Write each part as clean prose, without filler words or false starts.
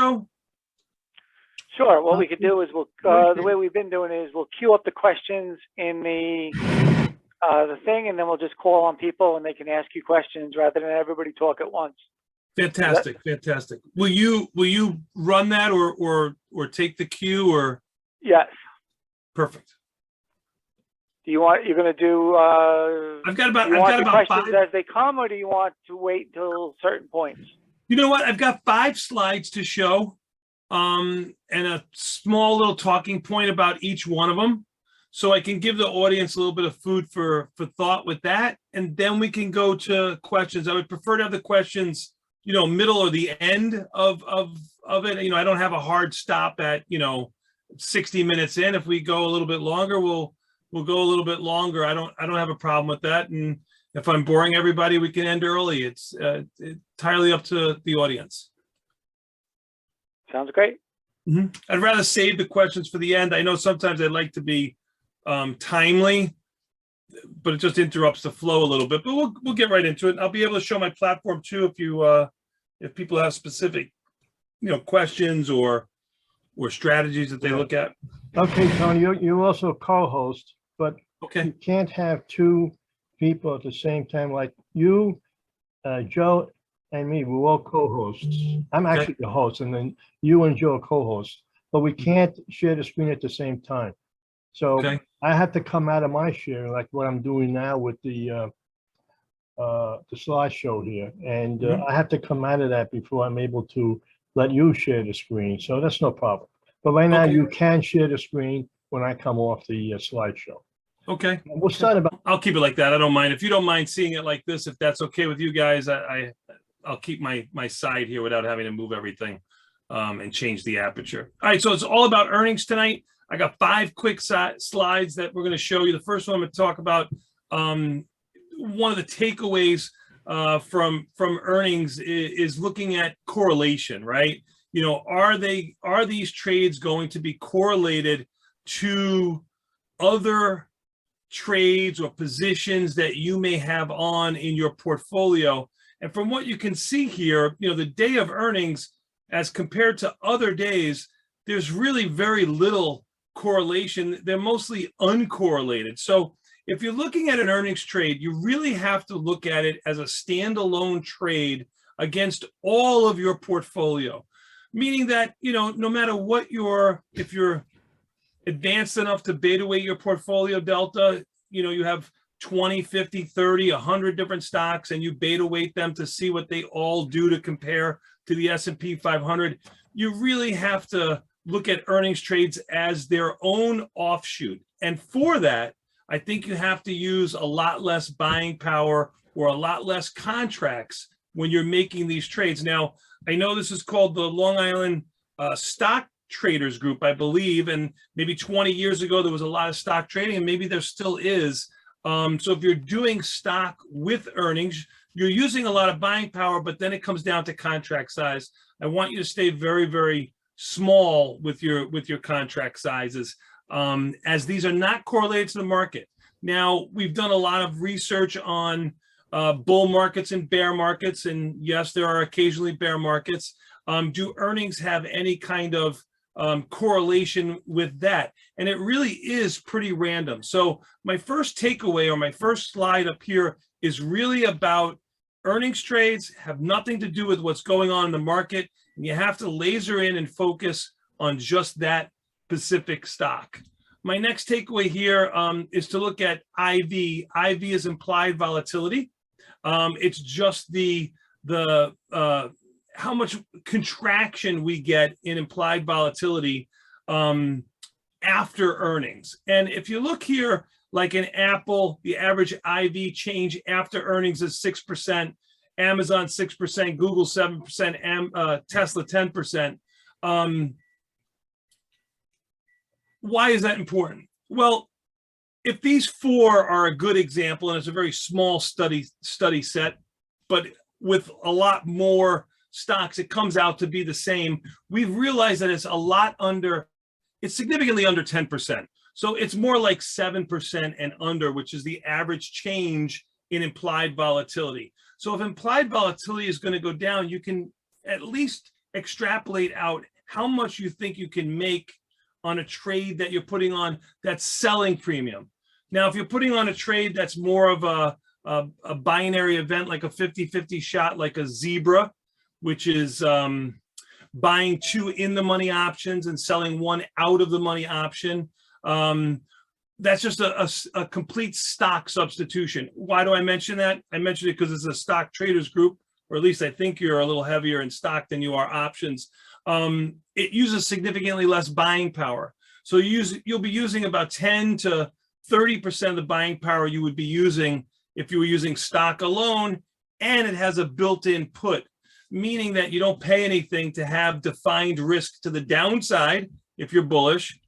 Joe? Sure. What we could do is the way we've been doing is we'll queue up the questions in the thing, and then we'll just call on people and they can ask you questions rather than everybody talk at once. Fantastic, fantastic. Will you run that or take the cue or? Yes. Perfect. Do you want? You're going to do? I've got about questions 5 as they come, or do you want to wait until certain points? You know what? I've got 5 slides to show, and a small little talking point about each one of them, so I can give the audience a little bit of food for thought with that, and then we can go to questions. I would prefer to have the questions, middle or the end of it. I don't have a hard stop at 60 minutes in. If we go a little bit longer, we'll go a little bit longer. I don't have a problem with that. And if I'm boring everybody, we can end early. It's entirely up to the audience. Sounds great. Mm-hmm. I'd rather save the questions for the end. I know sometimes I'd like to be timely, but it just interrupts the flow a little bit. But we'll get right into it. I'll be able to show my platform too if people have specific questions or strategies that they look at. Okay, Tony, you also co-host, but okay, you can't have 2 people at the same time. Like you, Joe, and me, we're all co-hosts. I'm actually the host, and then you and Joe are co-hosts, but we can't share the screen at the same time. So I have to come out of my share, like what I'm doing now with the slideshow here, and I have to come out of that before I'm able to let you share the screen. So that's no problem. But right now you can share the screen when I come off the slideshow. Okay. We'll start about. I'll keep it like that. I don't mind. If you don't mind seeing it like this, if that's okay with you guys, I'll keep my side here without having to move everything and change the aperture. All right. So it's all about earnings tonight. I got 5 quick slides that we're going to show you. The first one I'm going to talk about one of the takeaways from earnings is looking at correlation, right? Are these trades going to be correlated to other trades or positions that you may have on in your portfolio? And from what you can see here, the day of earnings as compared to other days, there's really very little correlation. They're mostly uncorrelated. So if you're looking at an earnings trade, you really have to look at it as a standalone trade against all of your portfolio. Meaning that, no matter what if you're advanced enough to beta weight your portfolio delta, you have 20, 50, 30, 100 different stocks, and you beta weight them to see what they all do to compare to the S&P 500. You really have to look at earnings trades as their own offshoot. And for that, I think you have to use a lot less buying power or a lot less contracts when you're making these trades. Now, I know this is called the Long Island Stock Traders Group, I believe, and maybe 20 years ago there was a lot of stock trading, and maybe there still is. So if you're doing stock with earnings, you're using a lot of buying power, but then it comes down to contract size. I want you to stay very, very small with your contract sizes, as these are not correlated to the market. Now, we've done a lot of research on bull markets and bear markets, and yes, there are occasionally bear markets. Do earnings have any kind of correlation with that? And it really is pretty random. So my first takeaway, or my first slide up here, is really about earnings trades have nothing to do with what's going on in the market, and you have to laser in and focus on just that specific stock. My next takeaway here is to look at IV. IV is implied volatility. It's just the how much contraction we get in implied volatility after earnings. And if you look here, like in Apple, the average IV change after earnings is 6%, Amazon 6%, Google 7%, Tesla 10%. Why is that important? Well, if these 4 are a good example, and it's a very small study set, but with a lot more stocks, it comes out to be the same. We've realized that it's significantly under 10%. So it's more like 7% and under, which is the average change in implied volatility. So if implied volatility is going to go down, you can at least extrapolate out how much you think you can make on a trade that you're putting on that's selling premium. Now, if you're putting on a trade that's more of a binary event, like a 50-50 shot, like a zebra, which is buying 2 in the money options and selling 1 out of the money option, that's just a complete stock substitution. Why do I mention that? I mention it because it's a stock traders group, or at least I think you're a little heavier in stock than you are options. It uses significantly less buying power. So you'll be using about 10 to 30% of the buying power you would be using if you were using stock alone, and it has a built-in put, meaning that you don't pay anything to have defined risk to the downside if you're bullish,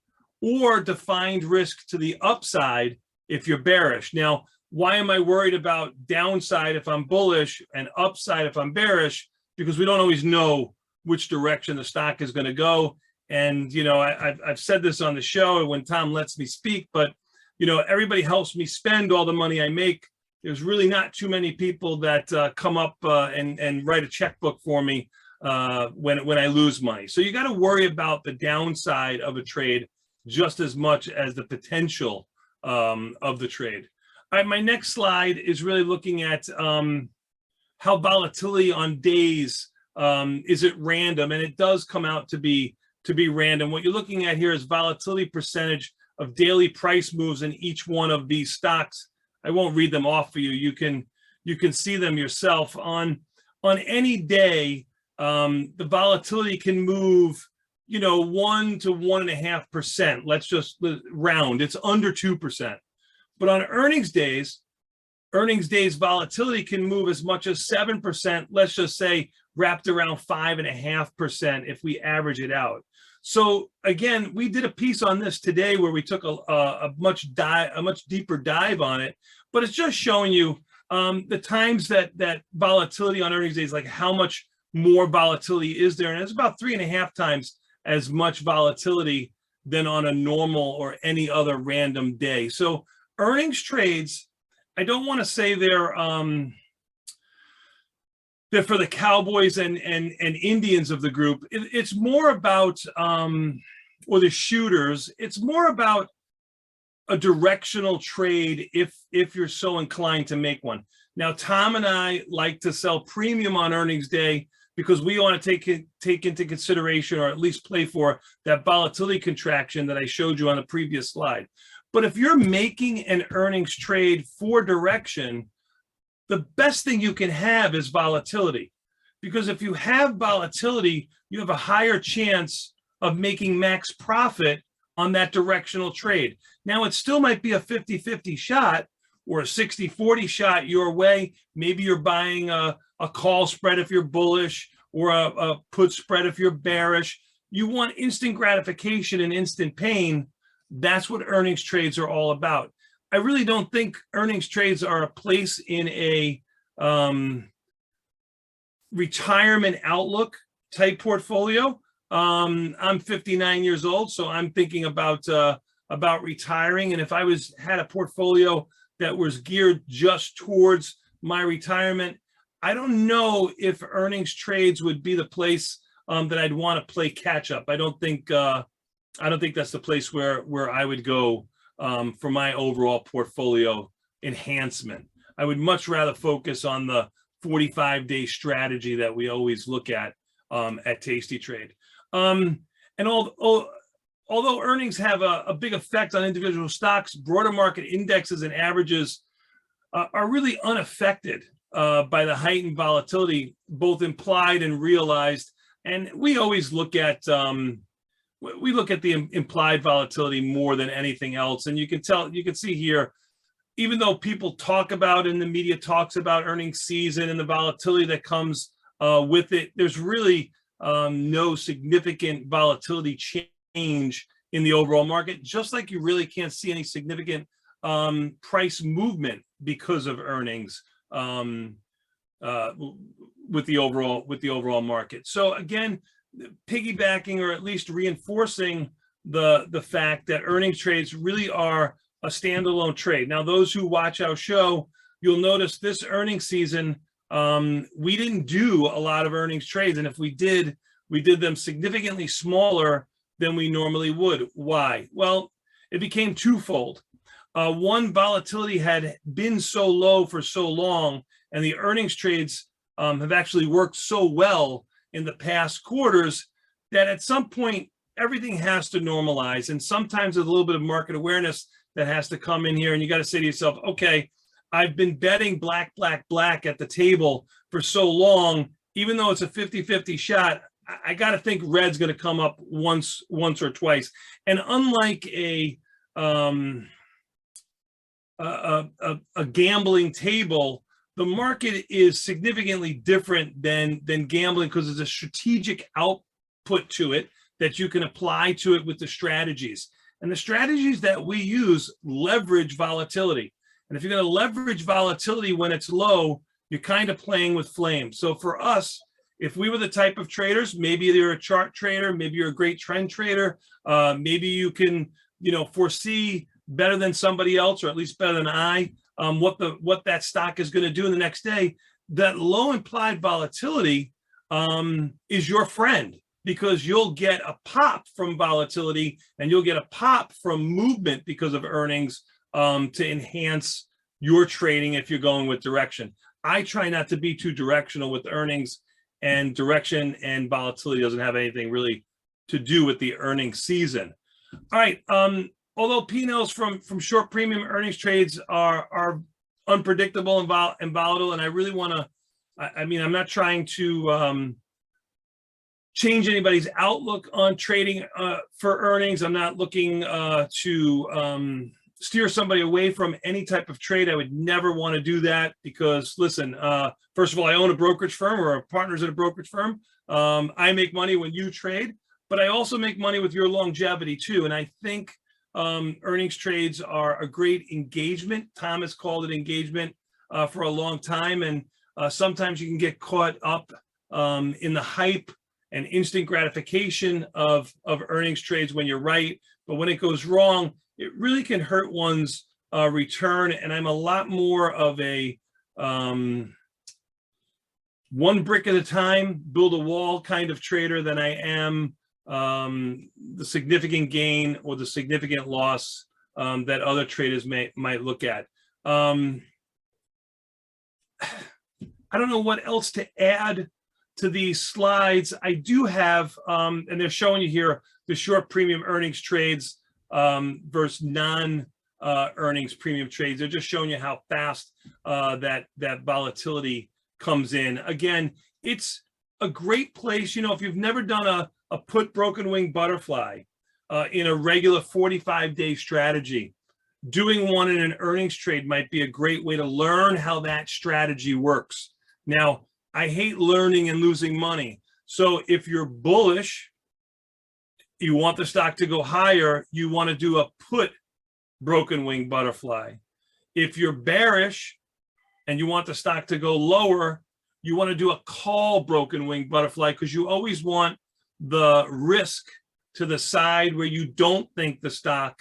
or defined risk to the upside if you're bearish. Now, why am I worried about downside if I'm bullish and upside if I'm bearish? Because we don't always know which direction the stock is going to go. And, you know, I've said this on the show when Tom lets me speak, but, you know, everybody helps me spend all the money I make. There's really not too many people that come up and write a checkbook for me when I lose money. So you got to worry about the downside of a trade just as much as the potential of the trade. All right, my next slide is really looking at how volatility on days, is it random? And it does come out to be random. What you're looking at here is volatility percentage of daily price moves in each one of these stocks. I won't read them off for you. You can see them yourself. On any day, the volatility can move, you know, 1 to 1.5%. Let's just round. It's under 2%. But on earnings days volatility can move as much as 7%. Let's just say wrapped around 5.5% if we average it out. So again, we did a piece on this today where we took a much deeper dive on it, but it's just showing you the times that volatility on earnings days, like how much more volatility is there, and it's about 3.5 times as much volatility than on a normal or any other random day. So earnings trades, I don't want to say they're for the cowboys and Indians of the group. It's more about, or the shooters, it's more about a directional trade if you're so inclined to make one. Now, Tom and I like to sell premium on earnings day because we want to take into consideration, or at least play for, that volatility contraction that I showed you on the previous slide. But if you're making an earnings trade for direction, the best thing you can have is volatility, because if you have volatility, you have a higher chance of making max profit on that directional trade. Now, it still might be a 50-50 shot or a 60-40 shot your way. Maybe you're buying a call spread if you're bullish, or a put spread if you're bearish. You want instant gratification and instant pain. That's what earnings trades are all about. I really don't think earnings trades are a place in a retirement outlook type portfolio. I'm 59 years old, so I'm thinking about retiring. And if I had a portfolio that was geared just towards my retirement, I don't know if earnings trades would be the place that I'd want to play catch up. I don't think that's the place where I would go for my overall portfolio enhancement. I would much rather focus on the 45-day strategy that we always look at Tasty Trade. And although earnings have a big effect on individual stocks, broader market indexes and averages are really unaffected by the heightened volatility, both implied and realized. And we always look at the implied volatility more than anything else. And you can see here, even though people talk about, and the media talks about earnings season and the volatility that comes with it, there's really no significant volatility change in the overall market, just like you really can't see any significant price movement because of earnings with the overall market. So again, piggybacking, or at least reinforcing the fact that earnings trades really are a standalone trade. Now, those who watch our show, you'll notice this earnings season, we didn't do a lot of earnings trades. And if we did, we did them significantly smaller than we normally would. Why? Well, it became twofold. One, volatility had been so low for so long, and the earnings trades have actually worked so well in the past quarters that at some point everything has to normalize. And sometimes there's a little bit of market awareness that has to come in here, and you got to say to yourself, okay, I've been betting black, black, black at the table for so long, even though it's a 50-50 shot, I got to think red's going to come up once or twice. And unlike a gambling table, the market is significantly different than gambling, because there's a strategic output to it that you can apply to it with the strategies. And the strategies that we use leverage volatility. And if you're going to leverage volatility when it's low, you're kind of playing with flames. So for us, if we were the type of traders, maybe you're a chart trader, maybe you're a great trend trader, maybe you can, foresee better than somebody else, or at least better than I, what that stock is going to do in the next day. That low implied volatility is your friend, because you'll get a pop from volatility and you'll get a pop from movement because of earnings to enhance your trading if you're going with direction. I try not to be too directional with earnings, and direction and volatility doesn't have anything really to do with the earnings season. All right. Although P&Ls from short premium earnings trades are unpredictable and volatile, and I really want to, I'm not trying to change anybody's outlook on trading for earnings. I'm not looking to steer somebody away from any type of trade. I would never want to do that, because listen, first of all, I own a brokerage firm, or are partners at a brokerage firm. I make money when you trade, but I also make money with your longevity too. And I think earnings trades are a great engagement. Tom has called it engagement for a long time. And sometimes you can get caught up in the hype and instant gratification of earnings trades when you're right. But when it goes wrong, it really can hurt one's return. And I'm a lot more of a one brick at a time, build a wall kind of trader than I am the significant gain or the significant loss that other traders might look at. I don't know what else to add to these slides. I do have, and they're showing you here, the short premium earnings trades versus non-earnings premium trades. They're just showing you how fast that volatility comes in. Again, it's a great place. If you've never done a put broken wing butterfly in a regular 45-day strategy, doing one in an earnings trade might be a great way to learn how that strategy works. Now, I hate learning and losing money. So if you're bullish, you want the stock to go higher, you want to do a put broken wing butterfly. If you're bearish and you want the stock to go lower, you want to do a call broken wing butterfly, because you always want the risk to the side where you don't think the stock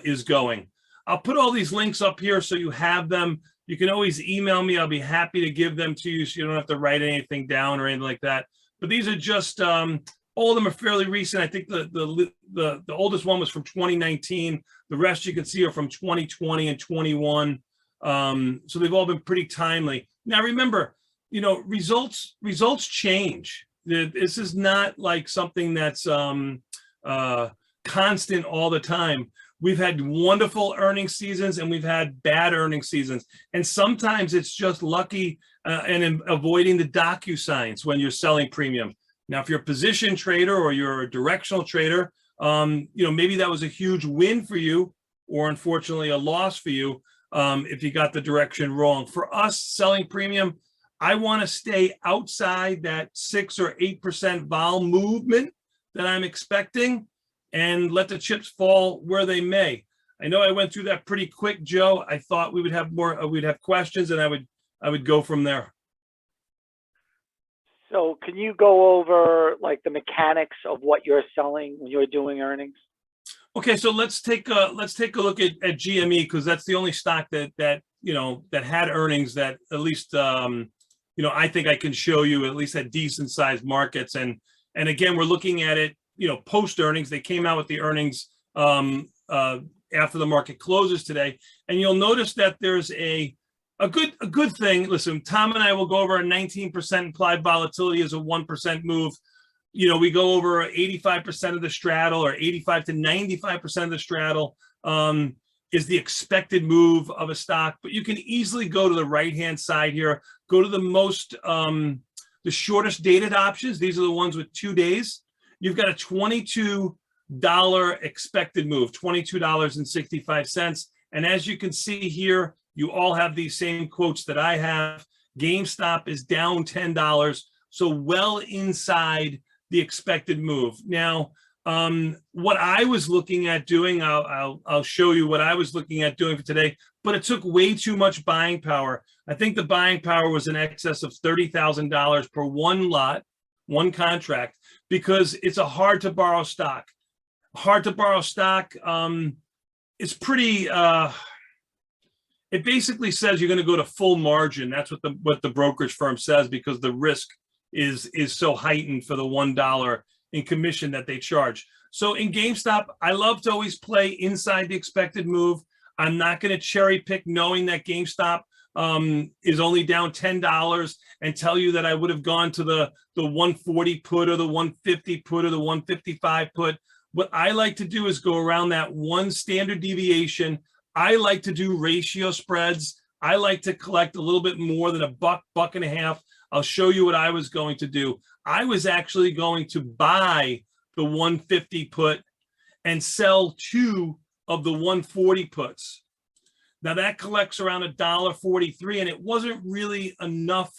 is going. I'll put all these links up here so you have them. You can always email me. I'll be happy to give them to you, so you don't have to write anything down or anything like that. But these are just, all of them are fairly recent. I think the oldest one was from 2019. The rest you can see are from 2020 and 21. So they've all been pretty timely. Now, remember, results change. This is not like something that's constant all the time. We've had wonderful earnings seasons and we've had bad earnings seasons. And sometimes it's just lucky and in avoiding the docu-signs when you're selling premium. Now, if you're a position trader or you're a directional trader, maybe that was a huge win for you, or unfortunately a loss for you if you got the direction wrong. For us selling premium, I want to stay outside that 6 or 8% vol movement that I'm expecting, and let the chips fall where they may. I know I went through that pretty quick, Joe. I thought we would have more, we'd have questions, and I would go from there. So can you go over like the mechanics of what you're selling when you're doing earnings? Okay, so let's take a look at GME, because that's the only stock that had earnings that at least I think I can show you at least had decent sized markets. And And again, we're looking at it, post earnings. They came out with the earnings after the market closes today. And you'll notice that there's a good thing. Listen, Tom and I will go over a 19% implied volatility as a 1% move. We go over 85% of the straddle, or 85 to 95% of the straddle is the expected move of a stock. But you can easily go to the right-hand side here, go to the shortest dated options. These are the ones with 2 days. You've got a $22 expected move, $22.65. And as you can see here, you all have these same quotes that I have. GameStop is down $10, so well inside the expected move. Now, what I was looking at doing, I'll show you what I was looking at doing for today, but it took way too much buying power. I think the buying power was in excess of $30,000 per one lot, one contract, because it's a hard to borrow stock. Hard to borrow stock. It's pretty. It basically says you're going to go to full margin. That's what the brokerage firm says, because the risk is so heightened for the $1 in commission that they charge. So in GameStop, I love to always play inside the expected move. I'm not going to cherry pick knowing that GameStop is only down $10 and tell you that I would have gone to the 140 put or the 150 put or the 155 put. What I like to do is go around that one standard deviation. I like to do ratio spreads. I like to collect a little bit more than a buck and a half. I'll show you what I was going to do. I was actually going to buy the 150 put and sell 2 of the 140 puts. Now that collects around $1.43, and it wasn't really enough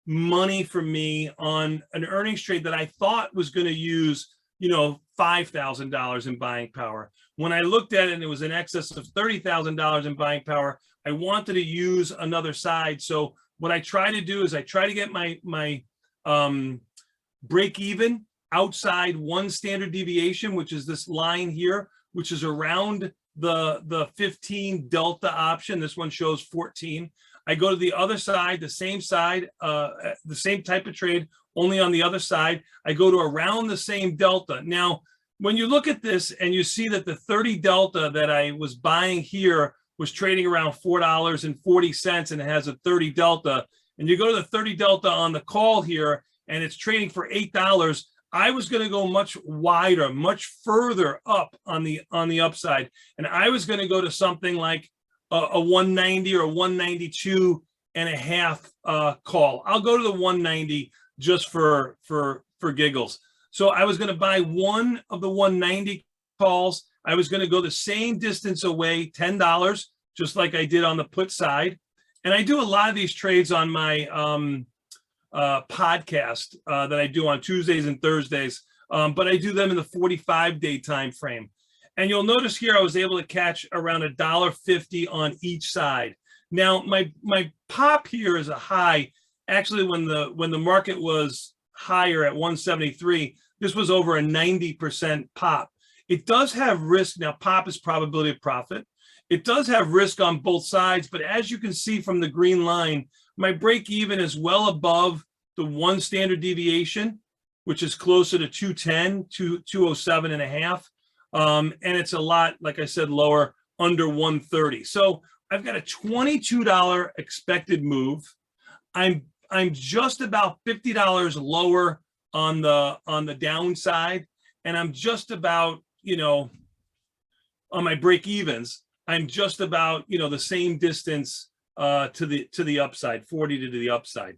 money for me on an earnings trade that I thought was going to use, $5,000 in buying power. When I looked at it and it was in excess of $30,000 in buying power, I wanted to use another side. So what I try to do is I try to get my break even outside one standard deviation, which is this line here, which is around the 15 delta option. This one shows 14. I go to the other side, the same type of trade, only on the other side. I go to around the same delta. Now, when you look at this and you see that the 30 delta that I was buying here was trading around $4.40, and it has a 30 delta, and you go to the 30 delta on the call here and it's trading for $8, I was going to go much wider, much further up on the upside, and I was going to go to something like a 190 or 192 and a half call. I'll go to the 190 just for giggles. So I was going to buy one of the 190 calls. I was going to go the same distance away, $10, just like I did on the put side. And I do a lot of these trades on my podcast that I do on Tuesdays and Thursdays, but I do them in the 45-day time frame. And you'll notice here I was able to catch around $1.50 on each side. Now my pop here is a high. Actually, when the market was higher at 173, this was over a 90% pop. It does have risk. Now, pop is probability of profit. It does have risk on both sides, but as you can see from the green line, my break even is well above the one standard deviation, which is closer to 210, 207 and a half. And it's a lot, like I said, lower, under 130. So I've got a $22 expected move. I'm just about $50 lower on the downside, and I'm just about, on my break evens, I'm just about, the same distance to the upside, 40 to the upside.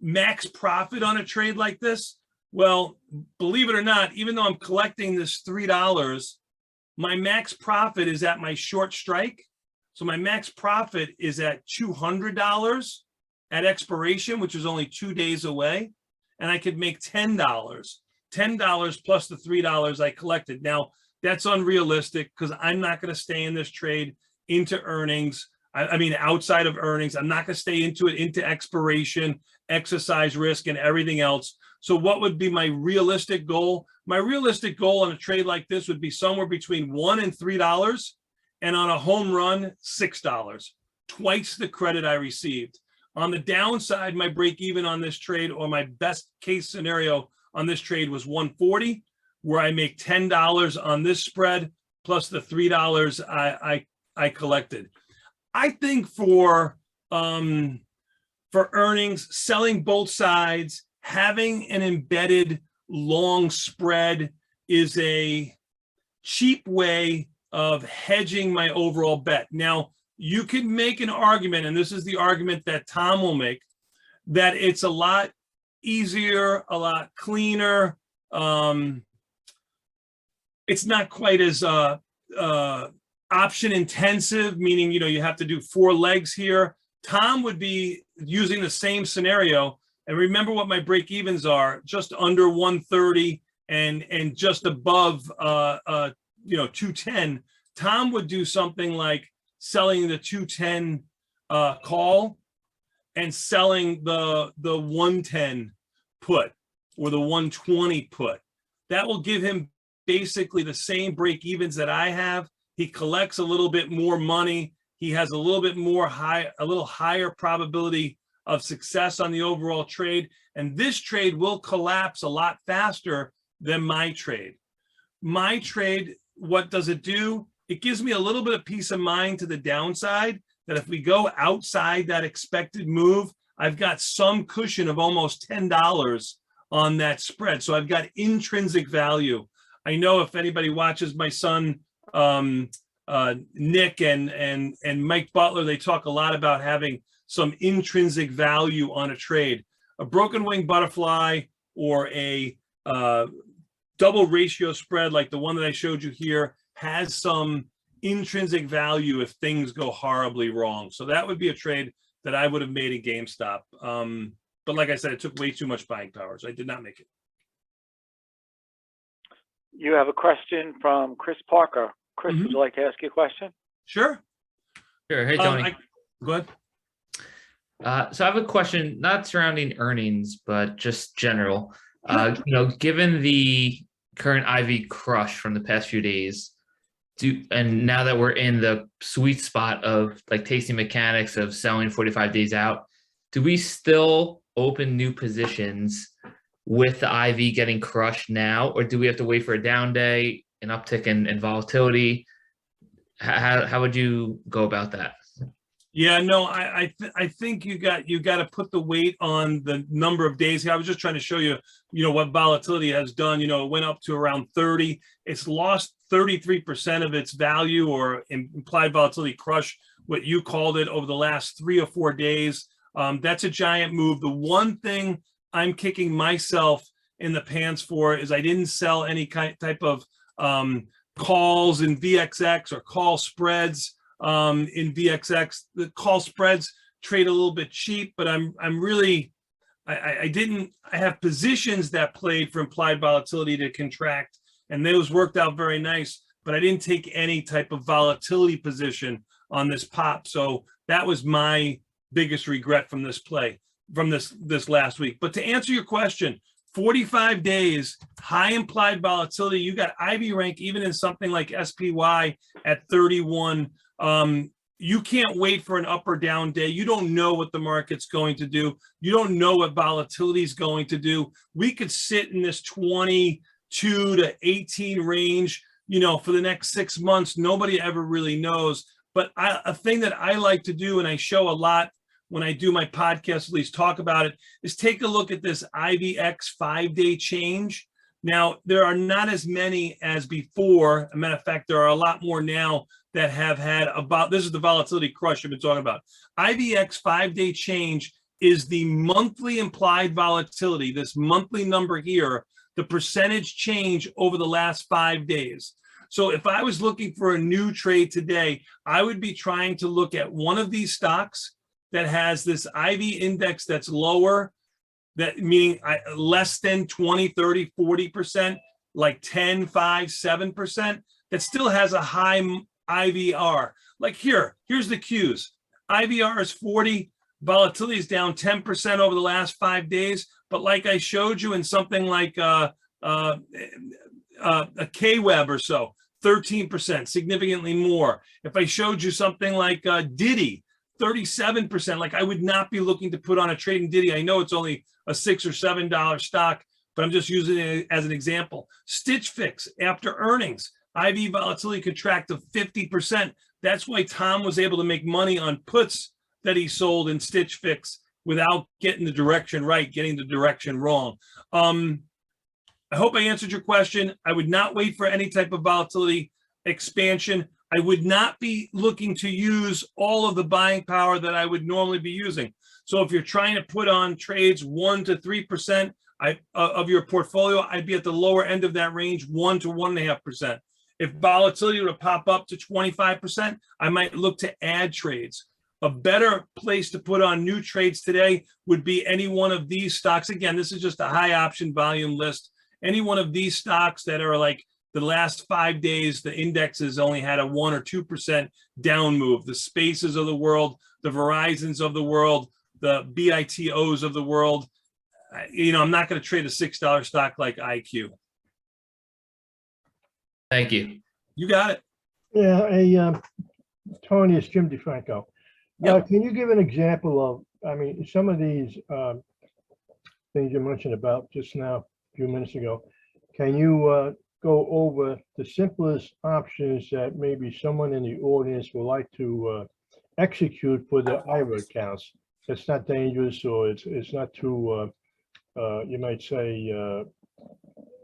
Max profit on a trade like this, well, believe it or not, even though I'm collecting this $3, my max profit is at my short strike. So my max profit is at $200 at expiration, which is only 2 days away. And I could make $10 plus the $3 I collected. Now, that's unrealistic because I'm not going to stay in this trade into earnings. I mean, outside of earnings, I'm not going to stay into it into expiration, exercise risk, and everything else. So what would be my realistic goal? My realistic goal on a trade like this would be somewhere between $1 and $3, and on a home run, $6, twice the credit I received. On the downside, my break even on this trade, or my best case scenario on this trade was 140, where I make $10 on this spread plus the $3 I collected. I think for earnings, selling both sides, having an embedded long spread is a cheap way of hedging my overall bet. Now, you can make an argument, and this is the argument that Tom will make, that it's a lot easier, a lot cleaner. It's not quite as option intensive, meaning, you have to do 4 legs here. Tom would be using the same scenario. And remember what my break evens are, just under 130 and just above 210. Tom would do something like selling the 210 call and selling the 110 put or the 120 put. That will give him basically the same break evens that I have. He collects a little bit more money. He has a little bit more a little higher probability of success on the overall trade. And this trade will collapse a lot faster than my trade. My trade, what does it do? It gives me a little bit of peace of mind to the downside that if we go outside that expected move, I've got some cushion of almost $10 on that spread. So I've got intrinsic value. I know if anybody watches my son, Nick and Mike Butler, they talk a lot about having some intrinsic value on a trade. A broken wing butterfly or a double ratio spread like the one that I showed you here has some intrinsic value if things go horribly wrong. So that would be a trade that I would have made in GameStop. But like I said, it took way too much buying power, so I did not make it. You have a question from Chris Parker. Chris, would you like to ask you a question? Sure. Sure. Hey, Tony. Go ahead. So I have a question, not surrounding earnings, but just general. Given the current IV crush from the past few days, and now that we're in the sweet spot of like tasting mechanics of selling 45 days out, do we still open new positions with the IV getting crushed now, or do we have to wait for a down day, an uptick in volatility? How would you go about that? Yeah, no, I think you got to put the weight on the number of days here. I was just trying to show you, what volatility has done. It went up to around 30. It's lost 33% of its value, or implied volatility crush, what you called it, over the last 3 or 4 days. That's a giant move. The one thing I'm kicking myself in the pants for is I didn't sell any type of calls in VXX or call spreads in VXX. The call spreads trade a little bit cheap, but I have positions that played for implied volatility to contract, and those worked out very nice, but I didn't take any type of volatility position on this pop. So that was my biggest regret from this play, from this last week. But to answer your question, 45 days, high implied volatility. You got IV rank even in something like SPY at 31. You can't wait for an up or down day. You don't know what the market's going to do. You don't know what volatility is going to do. We could sit in this 22 to 18 range, for the next 6 months. Nobody ever really knows. But a thing that I like to do, and I show a lot when I do my podcast, at least talk about it, is take a look at this IVX 5-day change. Now, there are not as many as before. As a matter of fact, there are a lot more now that have had this is the volatility crush I've been talking about. IVX 5-day change is the monthly implied volatility, this monthly number here, the percentage change over the last 5 days. So if I was looking for a new trade today, I would be trying to look at one of these stocks that has this IV index that's lower, that meaning less than 20, 30, 40%, like 10, 5, 7%, that still has a high IVR. Like here's the cues. IVR is 40, volatility is down 10% over the last 5 days. But like I showed you in something like a K-Web or so, 13%, significantly more. If I showed you something like Diddy, 37%, like I would not be looking to put on a trade in Diddy. I know it's only a $6 or $7 stock, but I'm just using it as an example. Stitch Fix after earnings, IV volatility contracted 50%. That's why Tom was able to make money on puts that he sold in Stitch Fix without getting the direction right, getting the direction wrong. I hope I answered your question. I would not wait for any type of volatility expansion. I would not be looking to use all of the buying power that I would normally be using. So if you're trying to put on trades 1 to 3% of your portfolio, I'd be at the lower end of that range, 1 to 1.5%. If volatility were to pop up to 25%, I might look to add trades. A better place to put on new trades today would be any one of these stocks. Again, this is just a high option volume list. Any one of these stocks that are like the last 5 days, the indexes only had a 1 or 2% down move. The Spaces of the world, the Verizons of the world, the BITOs of the world. I'm not going to trade a $6 stock like IQ. Thank you. You got it. Yeah, Tony, it's Jim DeFranco. Yep. Can you give an example of, some of these things you mentioned about just now, a few minutes ago, can you go over the simplest options that maybe someone in the audience would like to execute for their IRA accounts? It's not dangerous, or it's not too, you might say,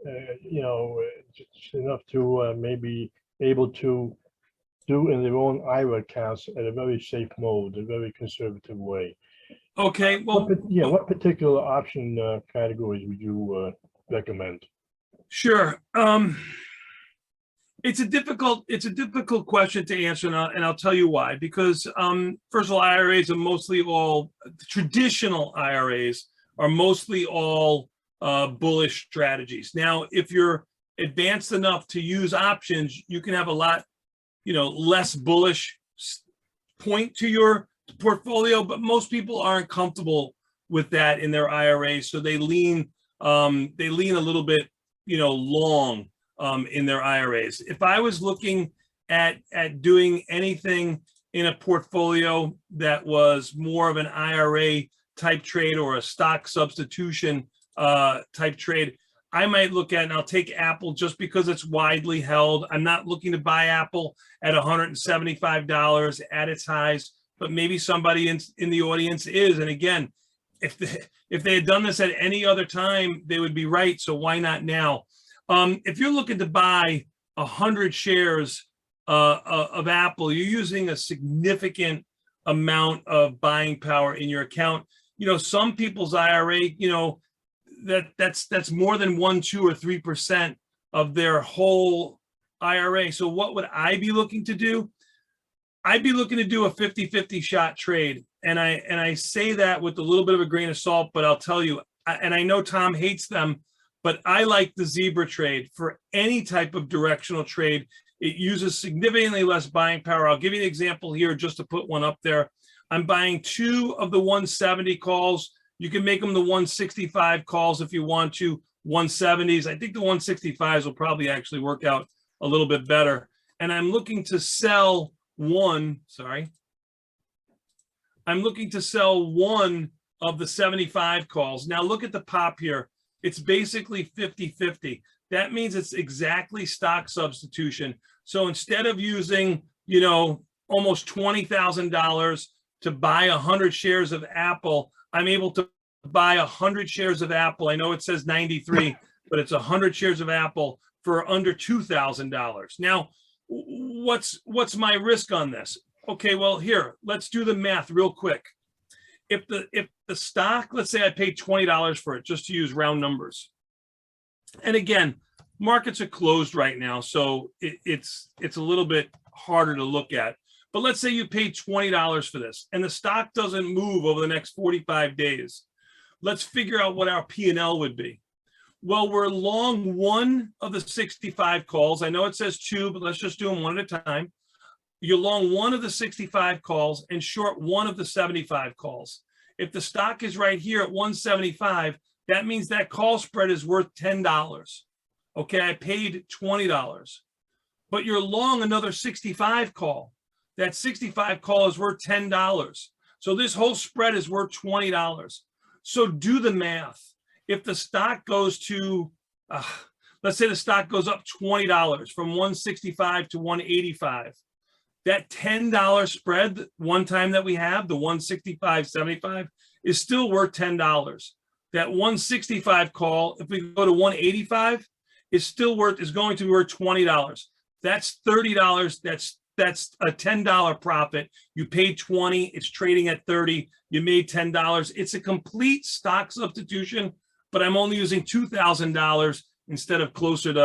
it's enough to maybe able to do in their own IRA accounts at a very safe mode, a very conservative way. Okay. Well, what particular option categories would you recommend? Sure. It's a difficult question to answer, and I'll tell you why. Because first of all, IRAs are mostly all traditional IRAs are mostly all bullish strategies. Now, if you're advanced enough to use options, you can have a lot, less bullish point to your portfolio. But most people aren't comfortable with that in their IRAs, so they lean a little bit, long in their IRAs. If I was looking at doing anything in a portfolio that was more of an IRA type trade or a stock substitution type trade, I might look at, and I'll take Apple just because it's widely held. I'm not looking to buy Apple at $175 at its highs, but maybe somebody in the audience is. And again, if they had done this at any other time, they would be right. So why not now? If you're looking to buy 100 shares of Apple, you're using a significant amount of buying power in your account. Some people's IRA, that's more than 1, 2, or 3% of their whole IRA. So what would I be looking to do? I'd be looking to do a 50-50 shot trade. And I say that with a little bit of a grain of salt, but I'll tell you, and I know Tom hates them, but I like the zebra trade for any type of directional trade. It uses significantly less buying power. I'll give you an example here just to put one up there. I'm buying 2 of the 170 calls. You can make them the 165 calls if you want to, 170s. I think the 165s will probably actually work out a little bit better. And I'm looking to sell one of the 75 calls. Now look at the pop here. It's basically 50-50. That means it's exactly stock substitution. So instead of using, almost $20,000 to buy 100 shares of Apple, I'm able to buy 100 shares of Apple. I know it says 93, but it's 100 shares of Apple for under $2,000. Now, what's my risk on this? Okay, well, here, let's do the math real quick. If the stock, let's say I paid $20 for it, just to use round numbers. And again, markets are closed right now, so it's a little bit harder to look at. But let's say you paid $20 for this, and the stock doesn't move over the next 45 days. Let's figure out what our P&L would be. Well, we're long 1 of the 65 calls. I know it says 2, but let's just do them one at a time. You're long 1 of the 65 calls and short 1 of the 75 calls. If the stock is right here at 175, that means that call spread is worth $10. Okay, I paid $20, but you're long another 65 call. That 65 call is worth $10. So this whole spread is worth $20. So do the math. if the stock goes to, let's say the stock goes up $20 from 165 to 185, that $10 spread one time that we have, the 165.75, is still worth $10. That 165 call, if we go to 185, is going to be worth $20. That's $30. That's a $10 profit. You paid 20, it's trading at 30, you made $10. It's a complete stock substitution, but I'm only using $2,000 instead of closer to,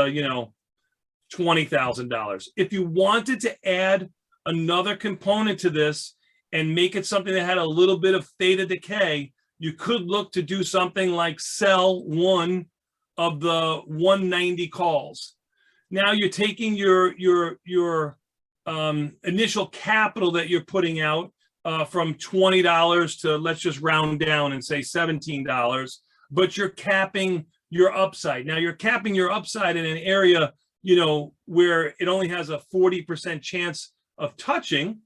$20,000. If you wanted to add another component to this and make it something that had a little bit of theta decay, you could look to do something like sell one of the 190 calls. Now you're taking your initial capital that you're putting out from $20 to, let's just round down and say $17, but you're capping your upside. Now you're capping your upside in an area, where it only has a 40% chance of touching.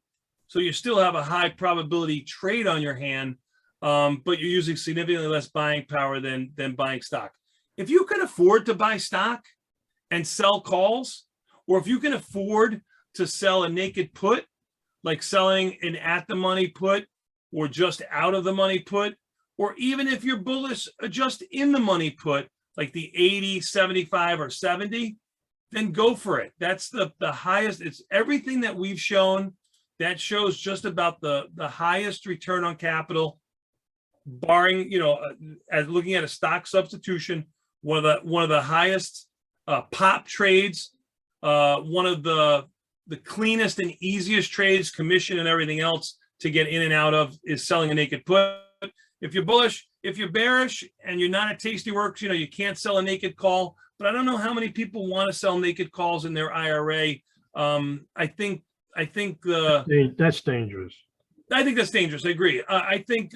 So you still have a high probability trade on your hand, but you're using significantly less buying power than buying stock. If you can afford to buy stock and sell calls, or if you can afford to sell a naked put, like selling an at the money put or just out of the money put, or even if you're bullish, just in the money put, like the 80, 75, or 70, then go for it. That's the highest. It's everything that we've shown that shows just about the highest return on capital, barring, as looking at a stock substitution, one of the highest pop trades, one of the cleanest and easiest trades, commission and everything else to get in and out of, is selling a naked put. If you're bullish, if you're bearish and you're not at Tastyworks, you can't sell a naked call, but I don't know how many people want to sell naked calls in their IRA. I think That's dangerous. I think that's dangerous. I agree. I think,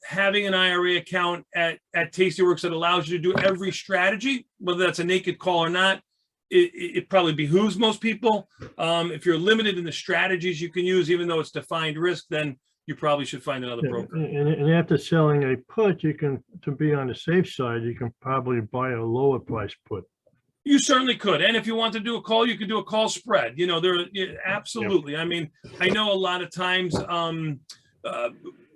having an IRA account at Tastyworks that allows you to do every strategy, whether that's a naked call or not, it probably behooves most people. If you're limited in the strategies you can use, even though it's defined risk, then you probably should find another broker. And after selling a put, to be on the safe side, you can probably buy a lower price put. You certainly could. And if you want to do a call, you could do a call spread. Absolutely. Yeah. I mean, I know a lot of times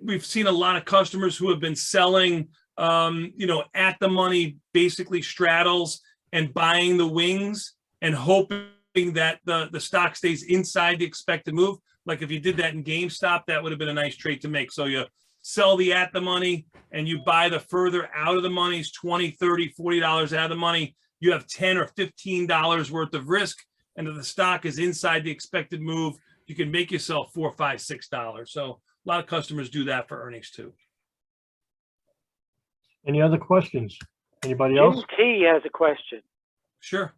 we've seen a lot of customers who have been selling, at the money, basically straddles and buying the wings and hoping that the stock stays inside the expected move. Like if you did that in GameStop, that would have been a nice trade to make. So you sell the at the money and you buy the further out of the monies, $20, $30, $40 out of the money. You have $10 or $15 worth of risk. And if the stock is inside the expected move, you can make yourself $4, $5, $6. So a lot of customers do that for earnings too. Any other questions? Anybody else? Jim T has a question. Sure.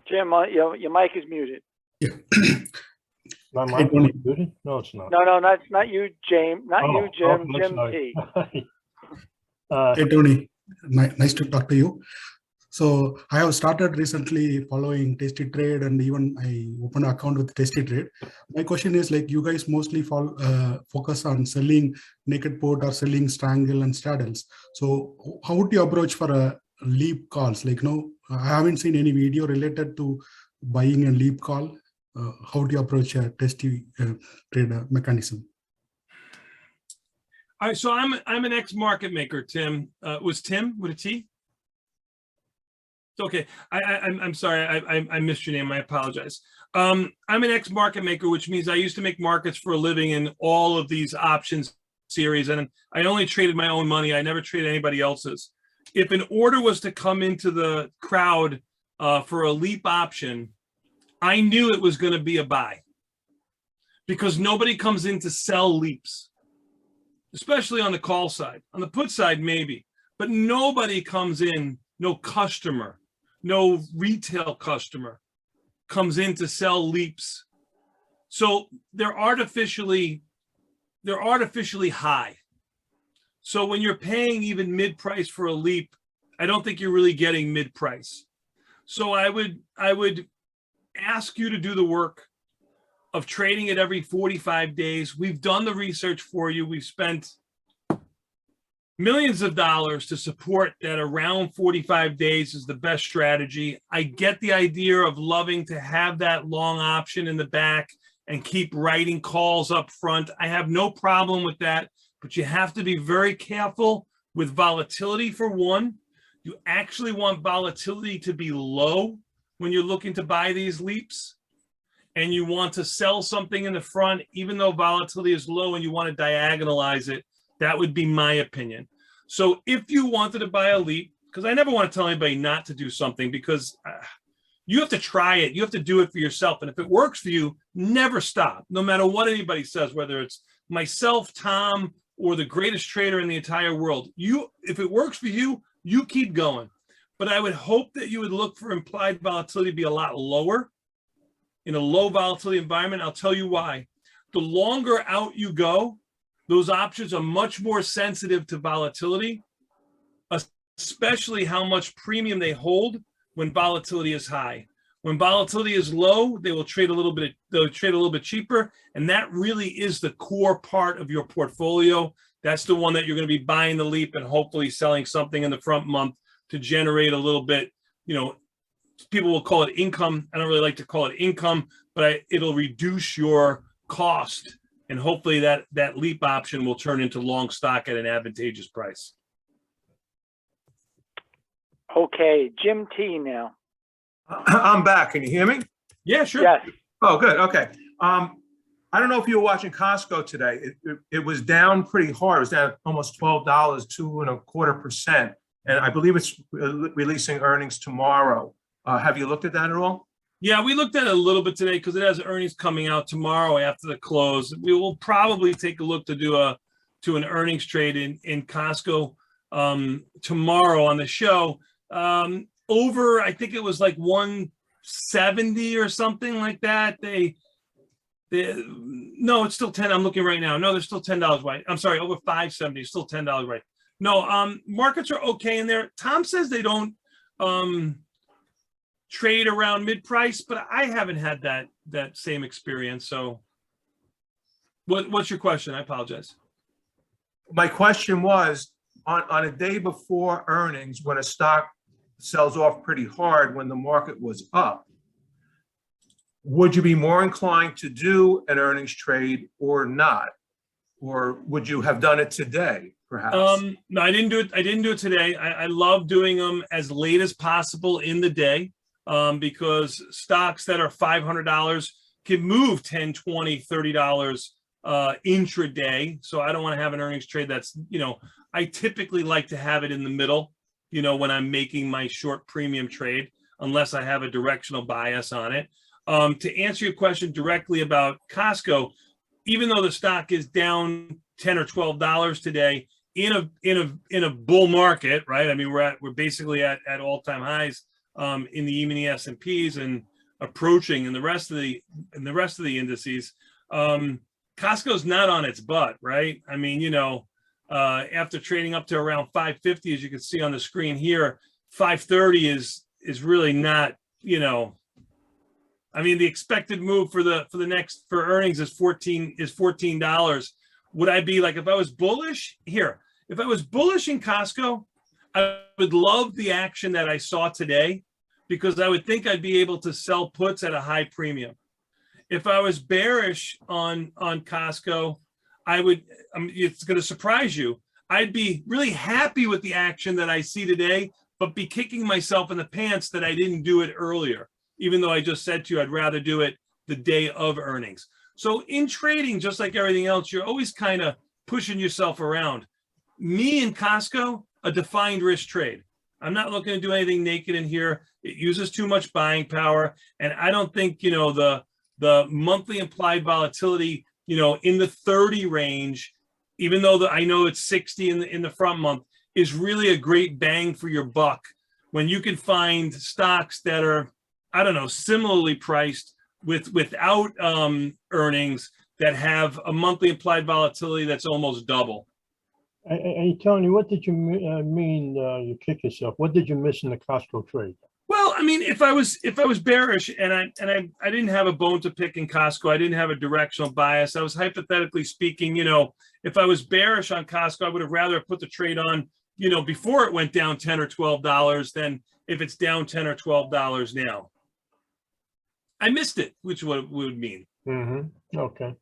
Jim, your mic is muted. My mic is muted? No, it's not. No, not you, James. Not you, Jim. Oh, Jim sorry. T. Hey, Tony. Nice to talk to you. So I have started recently following Tasty Trade, and even I opened an account with Tasty Trade. My question is, like, you guys mostly focus on selling naked put or selling strangle and straddles. So how would you approach for a leap calls? Like, I haven't seen any video related to buying a leap call. How do you approach a Tasty Trade mechanism? All right, so I'm an ex-market maker, Tim. Was Tim with a T? It's okay. I'm sorry. I missed your name. I apologize. I'm an ex-market maker, which means I used to make markets for a living in all of these options series, and I only traded my own money. I never traded anybody else's. If an order was to come into the crowd for a leap option, I knew it was going to be a buy because nobody comes in to sell leaps, especially on the call side. On the put side, maybe, but nobody comes in, no customer, no retail customer comes in to sell leaps. So they're artificially high. So when you're paying even mid-price for a leap, I don't think you're really getting mid-price. So I would ask you to do the work of trading it every 45 days. We've done the research for you. We've spent millions of dollars to support that around 45 days is the best strategy. I get the idea of loving to have that long option in the back and keep writing calls up front. I have no problem with that, but you have to be very careful with volatility for one. You actually want volatility to be low when you're looking to buy these leaps, and you want to sell something in the front, even though volatility is low and you want to diagonalize it. That would be my opinion. So if you wanted to buy a leap, because I never want to tell anybody not to do something, because you have to try it. You have to do it for yourself. And if it works for you, never stop, no matter what anybody says, whether it's myself, Tom, or the greatest trader in the entire world. If it works for you, you keep going. But I would hope that you would look for implied volatility to be a lot lower in a low volatility environment. I'll tell you why. The longer out you go, those options are much more sensitive to volatility, especially how much premium they hold when volatility is high. When volatility is low, they will trade a little bit. They'll trade a little bit cheaper, and that really is the core part of your portfolio. That's the one that you're going to be buying the leap and hopefully selling something in the front month to generate a little bit. You know, people will call it income. I don't really like to call it income, but it'll reduce your cost. And hopefully that leap option will turn into long stock at an advantageous price. Okay, Jim T now. I'm back. Can you hear me? Yeah, sure. Yes. Oh, good. Okay. I don't know if you were watching Costco today. It was down pretty hard. It was down almost $12, 2.25%. And I believe it's releasing earnings tomorrow. Have you looked at that at all? Yeah, we looked at it a little bit today because it has earnings coming out tomorrow after the close. We will probably take a look to do an earnings trade in Costco tomorrow on the show. Over, I think it was like 170 or something like that. No, it's still 10. I'm looking right now. No, they're still $10 right. I'm sorry, over 570, still $10 right. No, markets are okay in there. Tom says they don't trade around mid-price, but I haven't had that same experience. So what's your question? I apologize. My question was, on a day before earnings, when a stock sells off pretty hard when the market was up, would you be more inclined to do an earnings trade or not? Or would you have done it today, perhaps? No, I didn't do it. I didn't do it today. I love doing them as late as possible in the day, because stocks that are $500 can move $10, $20, $30 intraday. So I don't want to have an earnings trade that's, I typically like to have it in the middle, when I'm making my short premium trade, unless I have a directional bias on it. To answer your question directly about Costco, even though the stock is down $10 or $12 today in a bull market, right? I mean, we're basically at all-time highs in the E-mini S&Ps and approaching in the rest of the indices. Costco's not on its butt, right? I mean, after trading up to around 550, as you can see on the screen here, 530 is really not, I mean, the expected move for earnings is $14. Would I be like, if I was bullish here, if I was bullish in Costco, I would love the action that I saw today, because I would think I'd be able to sell puts at a high premium. If I was bearish on Costco, it's going to surprise you. I'd be really happy with the action that I see today, but be kicking myself in the pants that I didn't do it earlier, even though I just said to you, I'd rather do it the day of earnings. So in trading, just like everything else, you're always kind of pushing yourself around. Me and Costco, a defined risk trade. I'm not looking to do anything naked in here. It uses too much buying power. And I don't think, the monthly implied volatility, in the 30 range, even though I know it's 60 in the front month, is really a great bang for your buck when you can find stocks that are, I don't know, similarly priced without earnings that have a monthly implied volatility that's almost double. Hey, Tony, what did you mean you kick yourself? What did you miss in the Costco trade? Well, I mean, if I was bearish and I didn't have a bone to pick in Costco, I didn't have a directional bias. I was hypothetically speaking, if I was bearish on Costco, I would have rather put the trade on, before it went down $10 or $12 than if it's down $10 or $12 now. I missed it, which would mean. Okay.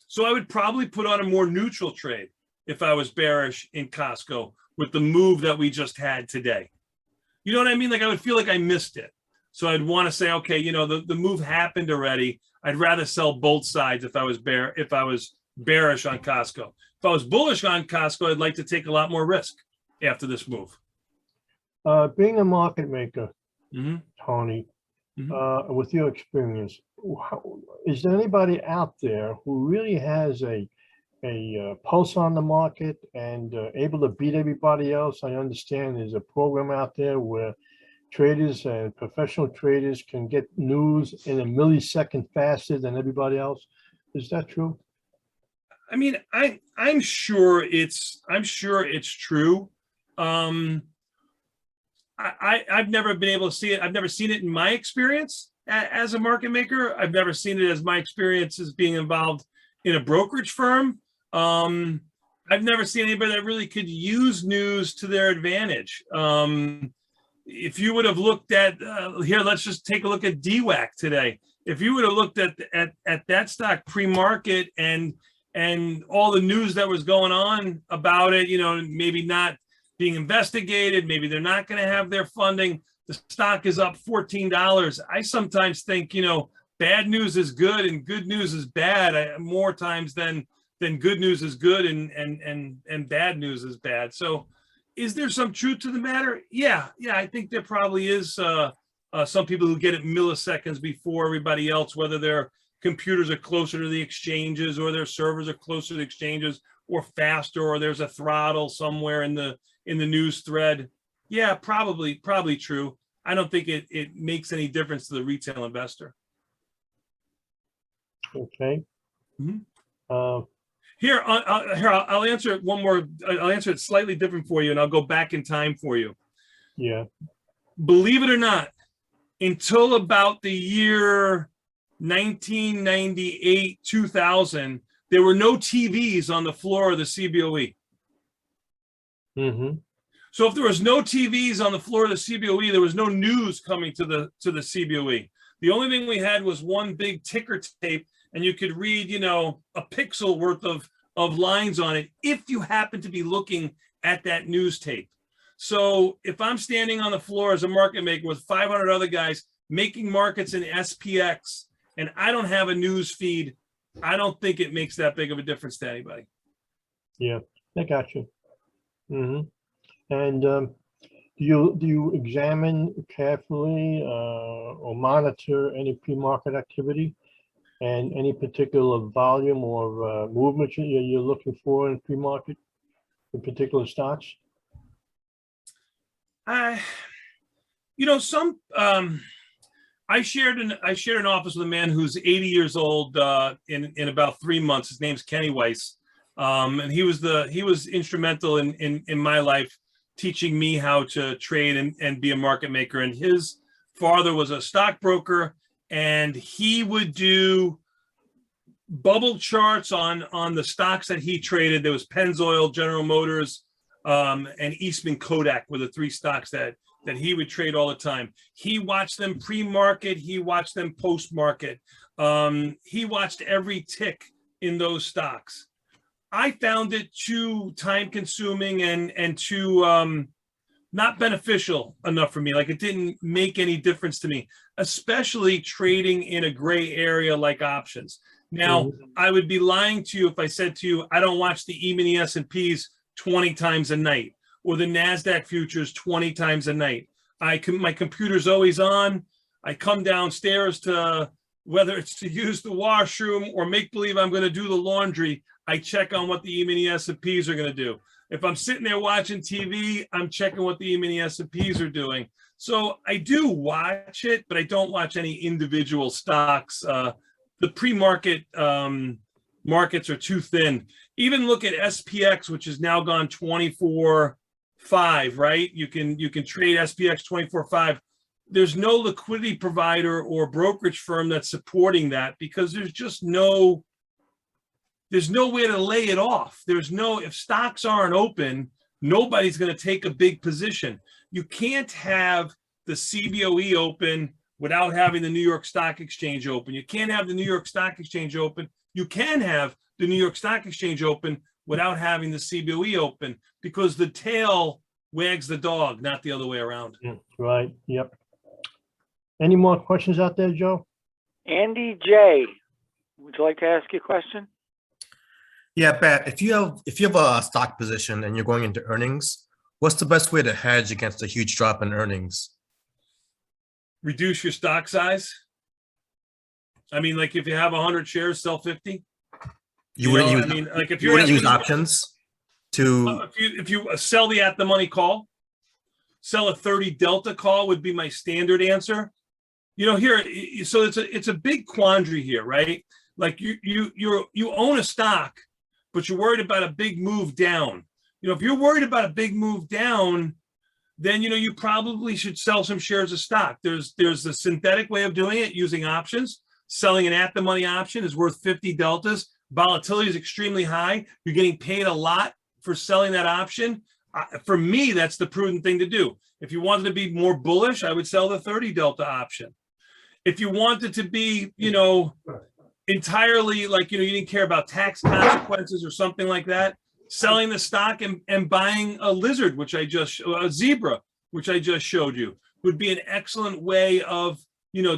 So I would probably put on a more neutral trade if I was bearish in Costco with the move that we just had today. You know what I mean? Like I would feel like I missed it. So I'd want to say, okay, the move happened already. I'd rather sell both sides if I was bearish on Costco. If I was bullish on Costco, I'd like to take a lot more risk after this move. Being a market maker, Tony, Mhm. with your experience, is there anybody out there who really has a pulse on the market and able to beat everybody else? I understand there's a program out there where traders and professional traders can get news in a millisecond faster than everybody else. Is that true? I mean, I'm sure it's true. I've never been able to see it. I've never seen it in my experience as a market maker. I've never seen it as my experience as being involved in a brokerage firm. I've never seen anybody that really could use news to their advantage. If you would have looked at here, let's just take a look at DWAC today. If you would have looked at that stock pre-market and all the news that was going on about it, maybe not being investigated, maybe they're not going to have their funding. The stock is up $14. I sometimes think, bad news is good and good news is bad more times than good news is good and bad news is bad. So is there some truth to the matter? Yeah. I think there probably is some people who get it milliseconds before everybody else, whether their computers are closer to the exchanges or their servers are closer to the exchanges or faster, or there's a throttle somewhere in the news thread. Yeah, probably true. I don't think it makes any difference to the retail investor. Okay. Here, I'll answer it one more. I'll answer it slightly different for you, and I'll go back in time for you. Yeah. Believe it or not, until about the year 1998, 2000, there were no TVs on the floor of the CBOE. So if there was no TVs on the floor of the CBOE, there was no news coming to the CBOE. The only thing we had was one big ticker tape, and you could read, a pixel worth of lines on it if you happen to be looking at that news tape. So if I'm standing on the floor as a market maker with 500 other guys making markets in SPX, and I don't have a news feed, I don't think it makes that big of a difference to anybody. Yeah, I got you. And do you examine carefully or monitor any pre-market activity and any particular volume or movement you're looking for in pre-market in particular stocks? I shared an office with a man who's 80 years old in about 3 months. His name's Kenny Weiss, and he was instrumental in my life, teaching me how to trade and be a market maker. And his father was a stockbroker, and he would do bubble charts on the stocks that he traded. There was Pennzoil, General Motors, and Eastman Kodak were the 3 stocks that he would trade all the time. He watched them pre-market. He watched them post-market. He watched every tick in those stocks. I found it too time-consuming and too not beneficial enough for me. Like, it didn't make any difference to me, especially trading in a gray area like options. Now, I would be lying to you if I said to you, I don't watch the E-mini S&Ps 20 times a night, or the NASDAQ futures 20 times a night. My computer's always on. I come downstairs to, whether it's to use the washroom or make believe I'm going to do the laundry, I check on what the E-mini S&Ps are going to do. If I'm sitting there watching TV, I'm checking what the E-mini S&Ps are doing. So I do watch it, but I don't watch any individual stocks. The pre-market markets are too thin. Even look at SPX, which has now gone 24/5, right? You can trade SPX 24/5. there's no liquidity provider or brokerage firm that's supporting that, because there's just no way to lay it off. If stocks aren't open, nobody's going to take a big position. You can't have the CBOE open without having the New York Stock Exchange open. You can't have the New York Stock Exchange open. You can have the New York Stock Exchange open without having the CBOE open, because the tail wags the dog, not the other way around. Right, yep. Any more questions out there, Joe? Andy J, would you like to ask your question? Yeah, Pat, if you have a stock position and you're going into earnings, what's the best way to hedge against a huge drop in earnings? Reduce your stock size. I mean, like if you have 100 shares, sell 50. You wouldn't use. I mean, like if you you're wouldn't use options to. If you sell the at the money call, sell a 30 delta call would be my standard answer. Here, so it's a big quandary here, right? Like you own a stock, but you're worried about a big move down. If you're worried about a big move down, then you probably should sell some shares of stock. There's a synthetic way of doing it using options. Selling an at the money option is worth 50 deltas. Volatility is extremely high. You're getting paid a lot for selling that option. For me, that's the prudent thing to do. If you wanted to be more bullish, I would sell the 30 delta option. If you wanted to be, entirely like, you didn't care about tax consequences or something like that, selling the stock and buying a lizard, a zebra, which I just showed you, would be an excellent way of,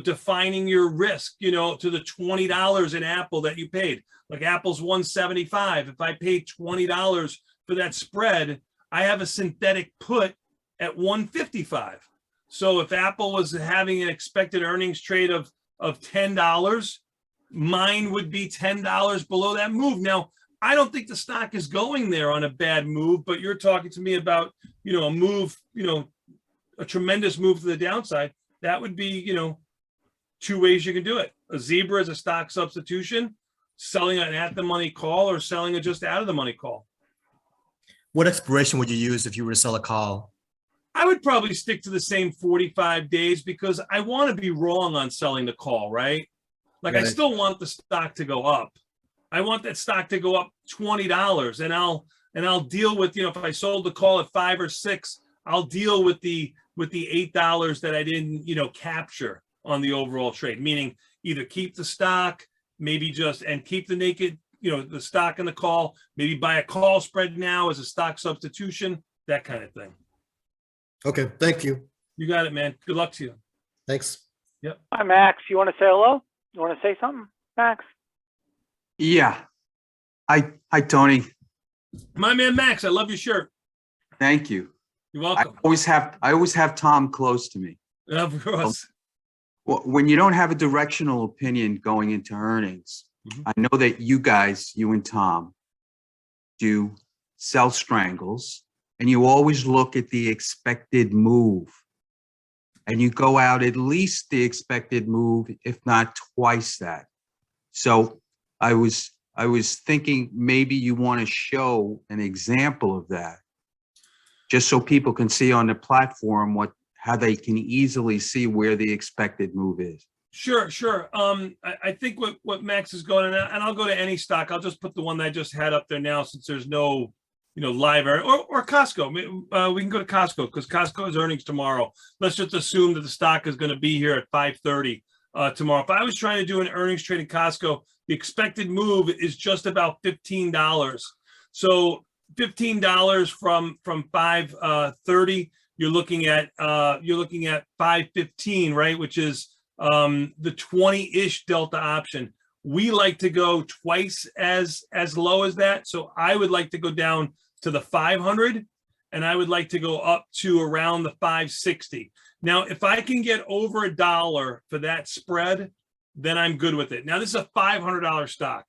defining your risk, to the $20 in Apple that you paid. Like Apple's 175. If I paid $20 for that spread, I have a synthetic put at 155. So if Apple was having an expected earnings trade of $10, mine would be $10 below that move. Now, I don't think the stock is going there on a bad move, but you're talking to me about, a move, a tremendous move to the downside. That would be, two ways you can do it. A zebra is a stock substitution, selling an at the money call, or selling a just out of the money call. What expiration would you use if you were to sell a call? I would probably stick to the same 45 days, because I want to be wrong on selling the call, right? Like I still want the stock to go up. I want that stock to go up $20, and I'll deal with, if I sold the call at 5 or 6, I'll deal with the $8 that I didn't, capture on the overall trade, meaning either keep the stock, maybe and keep the naked, the stock in the call, maybe buy a call spread now as a stock substitution, that kind of thing. Okay, thank you. You got it, man. Good luck to you. Thanks. Yep. Hi, Max. You want to say hello? You want to say something, Max? Yeah. Hi, Tony. My man, Max, I love your shirt. Thank you. You're welcome. I always have Tom close to me. Of course. Well, when you don't have a directional opinion going into earnings, I know that you and Tom do sell strangles, and you always look at the expected move, and you go out at least the expected move, if not twice that. So I was thinking maybe you want to show an example of that, just so people can see on the platform how they can easily see where the expected move is. Sure. I think what Max is going, and I'll go to any stock. I'll just put the one that I just had up there now, since there's no, live or Costco. We can go to Costco, because Costco has earnings tomorrow. Let's just assume that the stock is going to be here at 5:30 tomorrow. If I was trying to do an earnings trade in Costco, the expected move is just about $15. So $15 from 5:30. You're looking at 5:15, right? Which is the 20-ish delta option. We like to go twice as low as that. So I would like to go down to the 500, and I would like to go up to around the 560. Now, if I can get over $1 for that spread, then I'm good with it. Now, this is a $500 stock.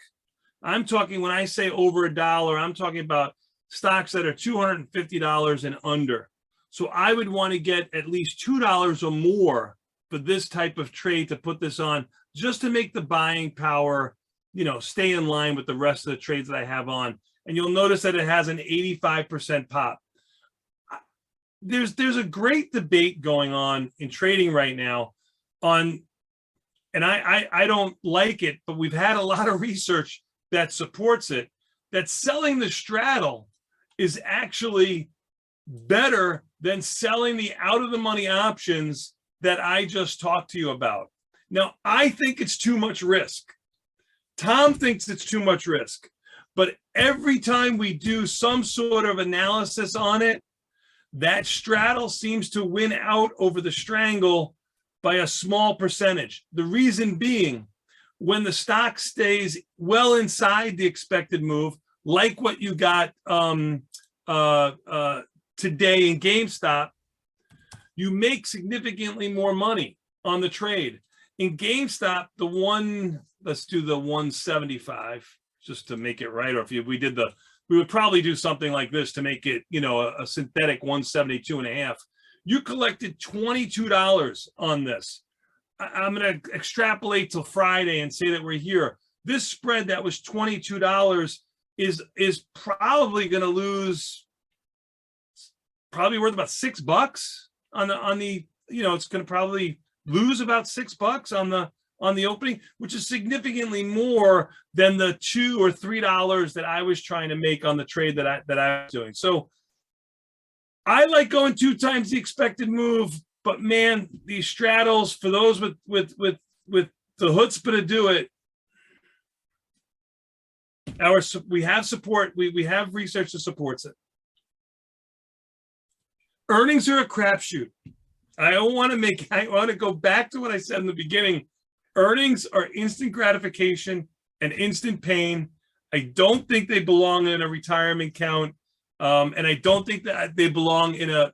I'm talking, when I say over $1, I'm talking about stocks that are $250 and under. So I would want to get at least $2 or more for this type of trade to put this on, just to make the buying power, stay in line with the rest of the trades that I have on. And you'll notice that it has an 85% pop. there's a great debate going on in trading right now on, and I don't like it, but we've had a lot of research that supports it, that selling the straddle is actually better than selling the out of the money options that I just talked to you about. Now, I think it's too much risk. Tom thinks it's too much risk, but every time we do some sort of analysis on it, that straddle seems to win out over the strangle by a small percentage. The reason being, when the stock stays well inside the expected move, like what you got today in GameStop, you make significantly more money on the trade. In GameStop, let's do the 175 just to make it right. Or if we would probably do something like this to make it, a synthetic 172.5. You collected $22 on this. I'm going to extrapolate till Friday and say that we're here. This spread that was $22 is probably going to lose, probably worth about $6 on the it's going to probably lose about $6 on the opening, which is significantly more than the $2 or $3 that I was trying to make on the trade that I was doing. So I like going 2 times the expected move, but man, these straddles for those with the chutzpah to do it. We have support. We have research that supports it. Earnings are a crapshoot. I want to go back to what I said in the beginning. Earnings are instant gratification and instant pain. I don't think they belong in a retirement account, and I don't think that they belong in a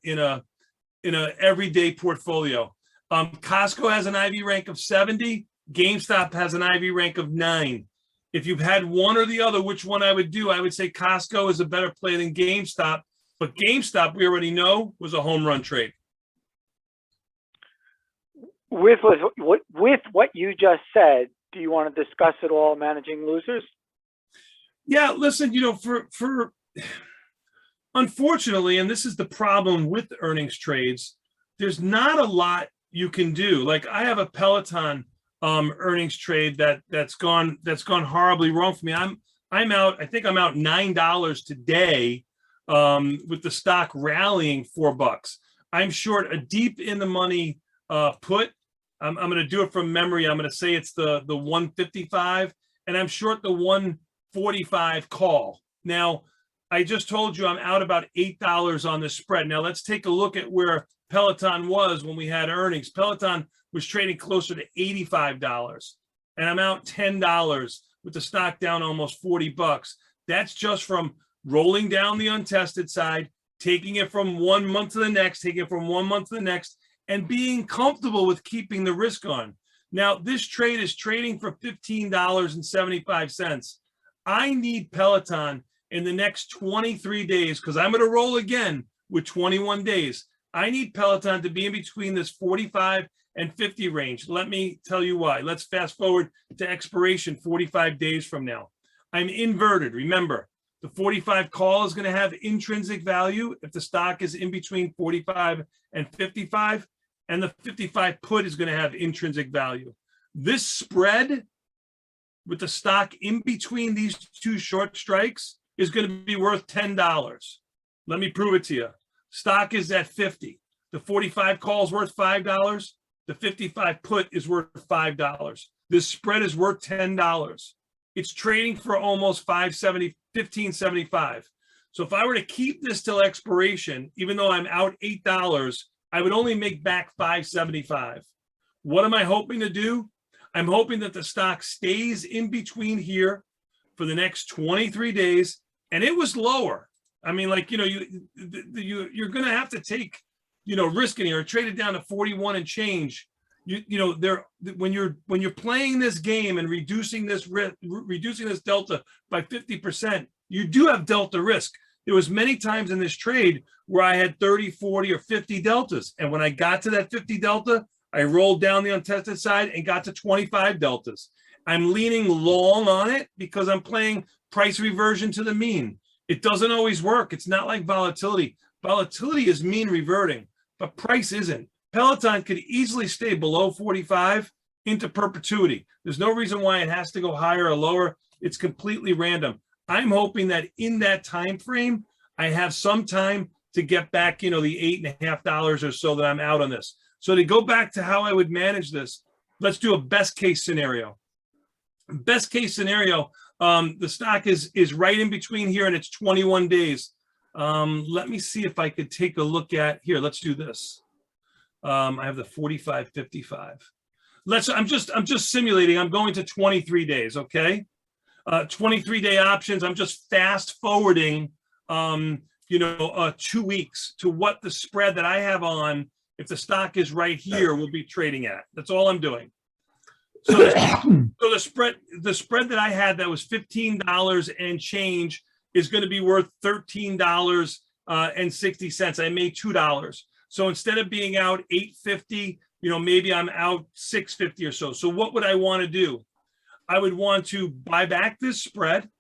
everyday portfolio. Costco has an IV rank of 70. GameStop has an IV rank of 9. If you've had one or the other, which one I would do? I would say Costco is a better play than GameStop, but GameStop, we already know, was a home run trade. With what you just said, do you want to discuss at all managing losers? Yeah, listen, for unfortunately, and this is the problem with earnings trades, there's not a lot you can do. Like I have a Peloton earnings trade that's gone horribly wrong for me. I'm out. I think I'm out $9 today with the stock rallying $4. I'm short a deep in the money put. I'm going to do it from memory. I'm going to say it's the 155, and I'm short the 145 call. Now, I just told you I'm out about $8 on the spread. Now, let's take a look at where Peloton was when we had earnings. Peloton was trading closer to $85, and I'm out $10 with the stock down almost $40. That's just from rolling down the untested side, taking it from 1 month to the next, taking it from 1 month to the next, and being comfortable with keeping the risk on. Now, this trade is trading for $15.75. I need Peloton in the next 23 days because I'm going to roll again with 21 days. I need Peloton to be in between this 45 and 50 range. Let me tell you why. Let's fast forward to expiration 45 days from now. I'm inverted. Remember, the 45 call is going to have intrinsic value if the stock is in between 45 and 55. And the 55 put is going to have intrinsic value. This spread with the stock in between these 2 short strikes is going to be worth $10. Let me prove it to you. Stock is at 50. The 45 call is worth $5. The 55 put is worth $5. This spread is worth $10. It's trading for almost $15.75. So if I were to keep this till expiration, even though I'm out $8, I would only make back $5.75. What am I hoping to do? I'm hoping that the stock stays in between here for the next 23 days, and it was lower. I mean, like, you're going to have to take, risk in here. Trade it down to 41 and change. When you're playing this game and reducing this delta by 50%, you do have delta risk. There was many times in this trade where I had 30, 40, or 50 deltas. And when I got to that 50 delta, I rolled down the untested side and got to 25 deltas. I'm leaning long on it because I'm playing price reversion to the mean. It doesn't always work. It's not like volatility. Volatility is mean reverting, but price isn't. Peloton could easily stay below 45 into perpetuity. There's no reason why it has to go higher or lower. It's completely random. I'm hoping that in that time frame, I have some time to get back, the $8.50 or so that I'm out on this. So to go back to how I would manage this, let's do a best case scenario. Best case scenario, the stock is right in between here and it's 21 days. Let me see if I could take a look at here. Let's do this. I have the 45.55. I'm just simulating. I'm going to 23 days. Okay. 23-day options. I'm just fast forwarding, 2 weeks to what the spread that I have on, if the stock is right here, will be trading at. That's all I'm doing. So the spread that I had that was $15 and change is going to be worth $13.60. I made $2. So instead of being out $8.50, maybe I'm out $6.50 or so. So what would I want to do? I would want to buy back this spread.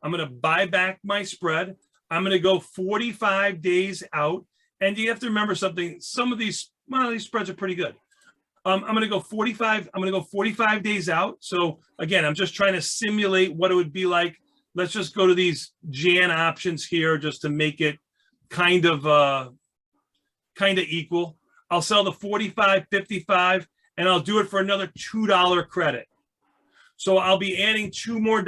I'm going to buy back my spread. I'm going to go 45 days out. And you have to remember something. Some of these spreads are pretty good. I'm going to go 45. I'm going to go 45 days out. So again, I'm just trying to simulate what it would be like. Let's just go to these Jan options here just to make it kind of equal. I'll sell the 45.55 and I'll do it for another $2 credit. So I'll be adding $2 more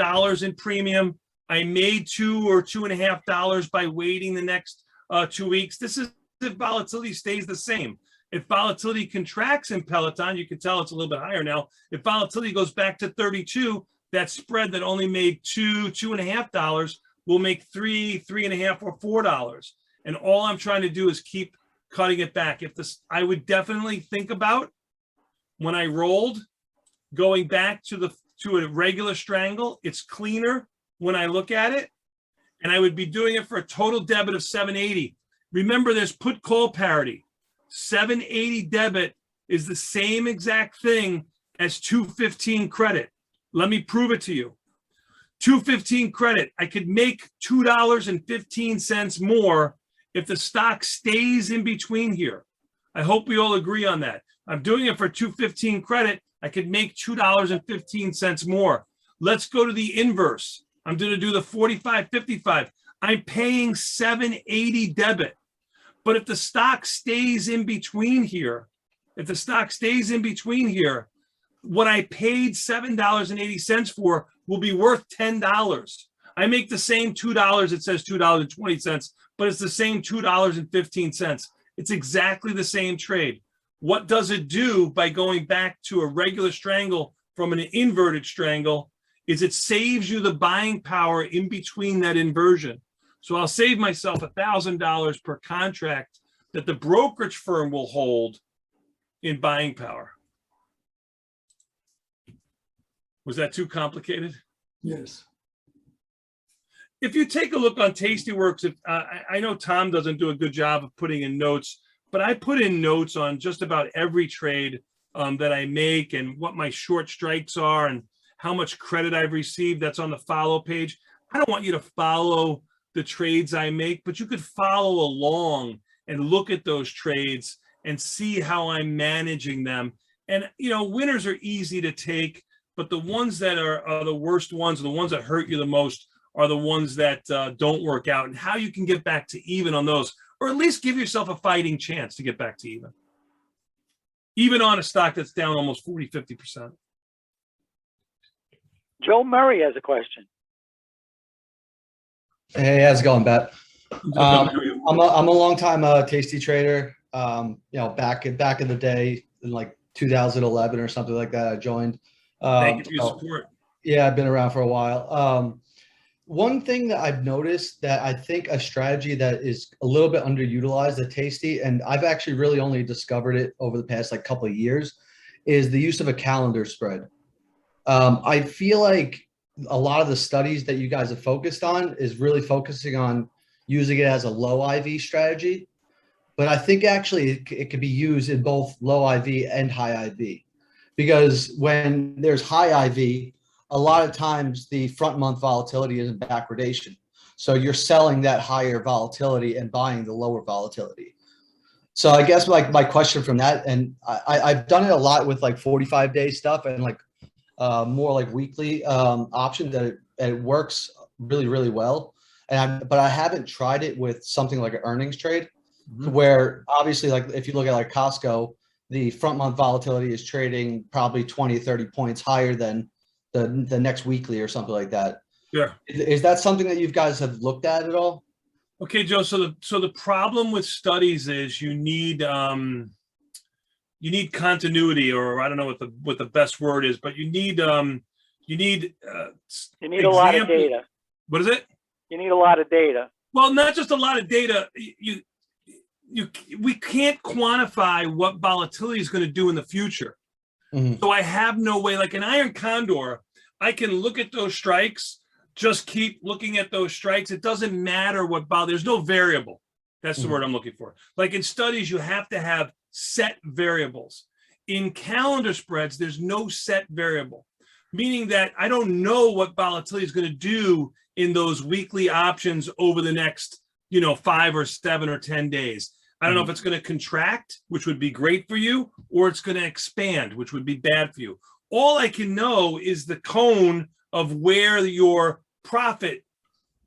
in premium. I made $2 or $2.50 by waiting the next 2 weeks. This is if volatility stays the same. If volatility contracts in Peloton, you can tell it's a little bit higher now. If volatility goes back to 32, that spread that only made $2.50 will make $3, $3.50, or $4. And all I'm trying to do is keep cutting it back. I would definitely think about when I rolled going back to a regular strangle. It's cleaner when I look at it, and I would be doing it for a total debit of 780. Remember, there's put call parity. 780 debit is the same exact thing as 215 credit. Let me prove it to you. 215 credit, I could make $2.15 more if the stock stays in between here. I hope we all agree on that. I'm doing it for 215 credit. I could make $2.15 more. Let's go to the inverse. I'm going to do the 45.55. I'm paying 780 debit. But if the stock stays in between here, what I paid $7.80 for will be worth $10. I make the same $2. It says $2.20, but it's the same $2.15. It's exactly the same trade. What does it do by going back to a regular strangle from an inverted strangle is it saves you the buying power in between that inversion. So I'll save myself $1,000 per contract that the brokerage firm will hold in buying power. Was that too complicated? Yes. If you take a look on Tastyworks, I know Tom doesn't do a good job of putting in notes, but I put in notes on just about every trade that I make and what my short strikes are and how much credit I've received. That's on the follow page. I don't want you to follow the trades I make, but you could follow along and look at those trades and see how I'm managing them. And, winners are easy to take, but the ones that are the worst ones, the ones that hurt you the most, are the ones that don't work out, and how you can get back to even on those, or at least give yourself a fighting chance to get back to even on a stock that's down almost 40, 50%. Joe Murray has a question. Hey, how's it going, Bet? I'm a long time Tasty trader. Back in the day in like 2011 or something like that, I joined. Thank you for your support. Yeah, I've been around for a while. One thing that I've noticed that I think a strategy that is a little bit underutilized at Tasty, and I've actually really only discovered it over the past couple of years, is the use of a calendar spread. I feel like a lot of the studies that you guys have focused on is really focusing on using it as a low IV strategy, but I think actually it could be used in both low IV and high IV, because when there's high IV, a lot of times the front month volatility is in backwardation. So you're selling that higher volatility and buying the lower volatility. So I guess like my question from that, and I've done it a lot with like 45-day stuff and like more like weekly options that it works really, really well. But I haven't tried it with something like an earnings trade, where obviously like if you look at like Costco, the front month volatility is trading probably 20, 30 points higher than the next weekly or something like that. Yeah. Is that something that you guys have looked at all? Okay, Joe. So the problem with studies is you need continuity, or I don't know what the best word is, but you need a lot of data. What is it? You need a lot of data. Well, not just a lot of data. We can't quantify what volatility is going to do in the future. So I have no way, like an iron condor, I can look at those strikes, just keep looking at those strikes. It doesn't matter there's no variable. That's the word I'm looking for. Like in studies, you have to have set variables. In calendar spreads, there's no set variable, meaning that I don't know what volatility is going to do in those weekly options over the next, 5 or 7 or 10 days. I don't know if it's going to contract, which would be great for you, or it's going to expand, which would be bad for you. All I can know is the cone of where your profit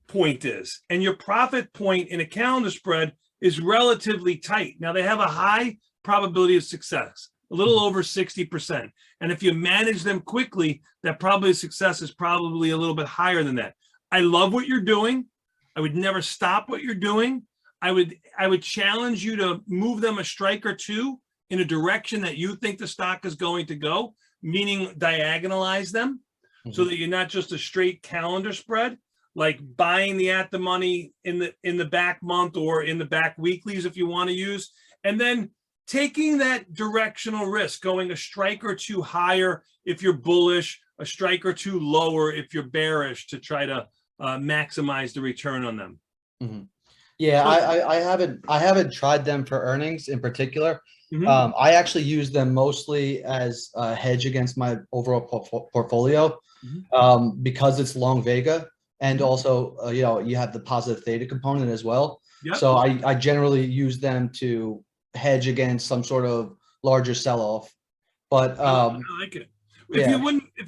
point is. And your profit point in a calendar spread is relatively tight. Now, they have a high probability of success, a little over 60%. And if you manage them quickly, that probability of success is probably a little bit higher than that. I love what you're doing. I would never stop what you're doing. I would challenge you to move them a strike or two in a direction that you think the stock is going to go, meaning diagonalize them so that you're not just a straight calendar spread, like buying the at the money in the back month or in the back weeklies if you want to use, and then taking that directional risk, going a strike or two higher if you're bullish, a strike or two lower if you're bearish, to try to maximize the return on them. Yeah, I haven't tried them for earnings in particular. I actually use them mostly as a hedge against my overall portfolio because it's long Vega, and also you have the positive theta component as well. Yep. So I generally use them to hedge against some sort of larger sell-off. But I like it. If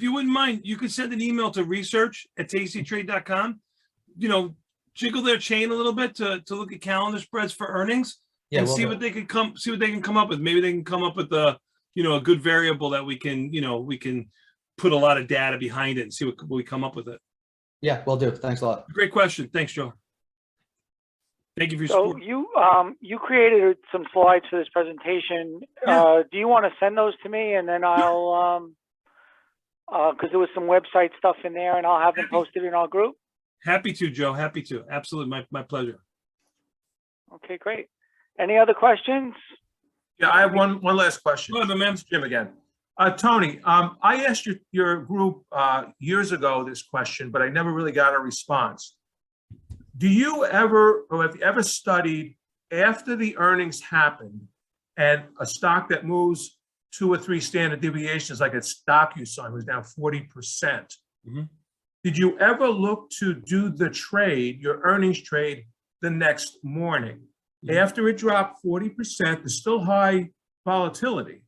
you wouldn't mind, you could send an email to research@tastytrade.com. Jiggle their chain a little bit to look at calendar spreads for earnings and see what they can come up with. Maybe they can come up with a good variable that we can put a lot of data behind it and see what we come up with it. Yeah, will do. Thanks a lot. Great question. Thanks, Joe. Thank you for your support. So you created some slides for this presentation. Yeah. Do you want to send those to me, and then I'll because there was some website stuff in there, and I'll have them posted in our group? Happy to, Joe. Happy to. Absolutely. My pleasure. Okay, great. Any other questions? Yeah, I have one last question. Go ahead, man. It's Jim again. Tony, I asked your group years ago this question, but I never really got a response. Do you ever, or have you ever studied after the earnings happen and a stock that moves 2 or 3 standard deviations, like its stock you saw was down 40%? Did you ever look to do the trade, your earnings trade, the next morning? After it dropped 40%, there's still high volatility.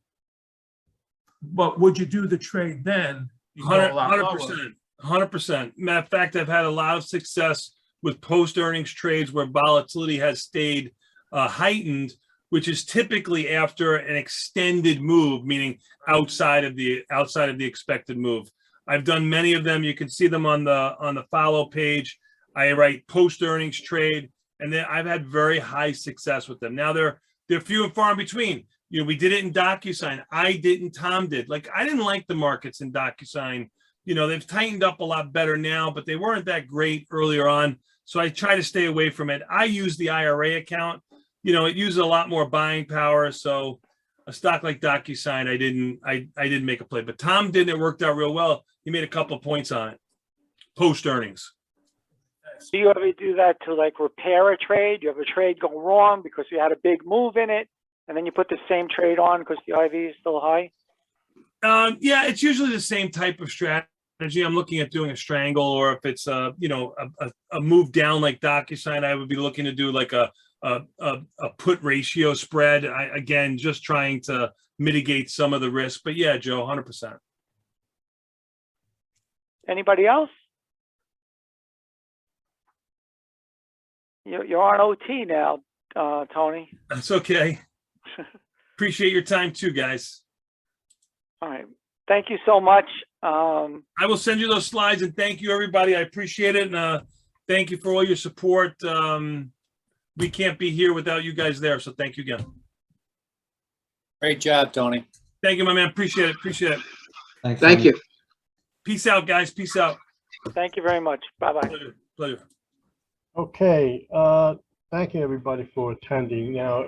But would you do the trade then? 100%. 100%. Matter of fact, I've had a lot of success with post-earnings trades where volatility has stayed heightened, which is typically after an extended move, meaning outside of the expected move. I've done many of them. You can see them on the follow page. I write post-earnings trade, and then I've had very high success with them. Now they're few and far in between. We did it in DocuSign. I didn't. Tom did. Like, I didn't like the markets in DocuSign. They've tightened up a lot better now, but they weren't that great earlier on. So I try to stay away from it. I use the IRA account. It uses a lot more buying power. So a stock like DocuSign, I didn't make a play, but Tom did. It worked out real well. He made a couple of points on it post earnings. Do you ever do that to like repair a trade? You have a trade go wrong because you had a big move in it, and then you put the same trade on because the IV is still high? Yeah, it's usually the same type of strategy. I'm looking at doing a strangle, or if it's a move down like DocuSign, I would be looking to do like a put ratio spread. Again, just trying to mitigate some of the risk. But yeah, Joe, 100%. Anybody else? You're on OT now, Tony. That's okay. Appreciate your time too, guys. All right. Thank you so much. I will send you those slides, and thank you, everybody. I appreciate it. And thank you for all your support. We can't be here without you guys there. So thank you again. Great job, Tony. Thank you, my man. Appreciate it. Appreciate it. Thanks, Thank Tony. you. Peace out, guys. Peace out. Thank you very much. Bye-bye. Pleasure. Pleasure. Okay, thank you everybody for attending. Now,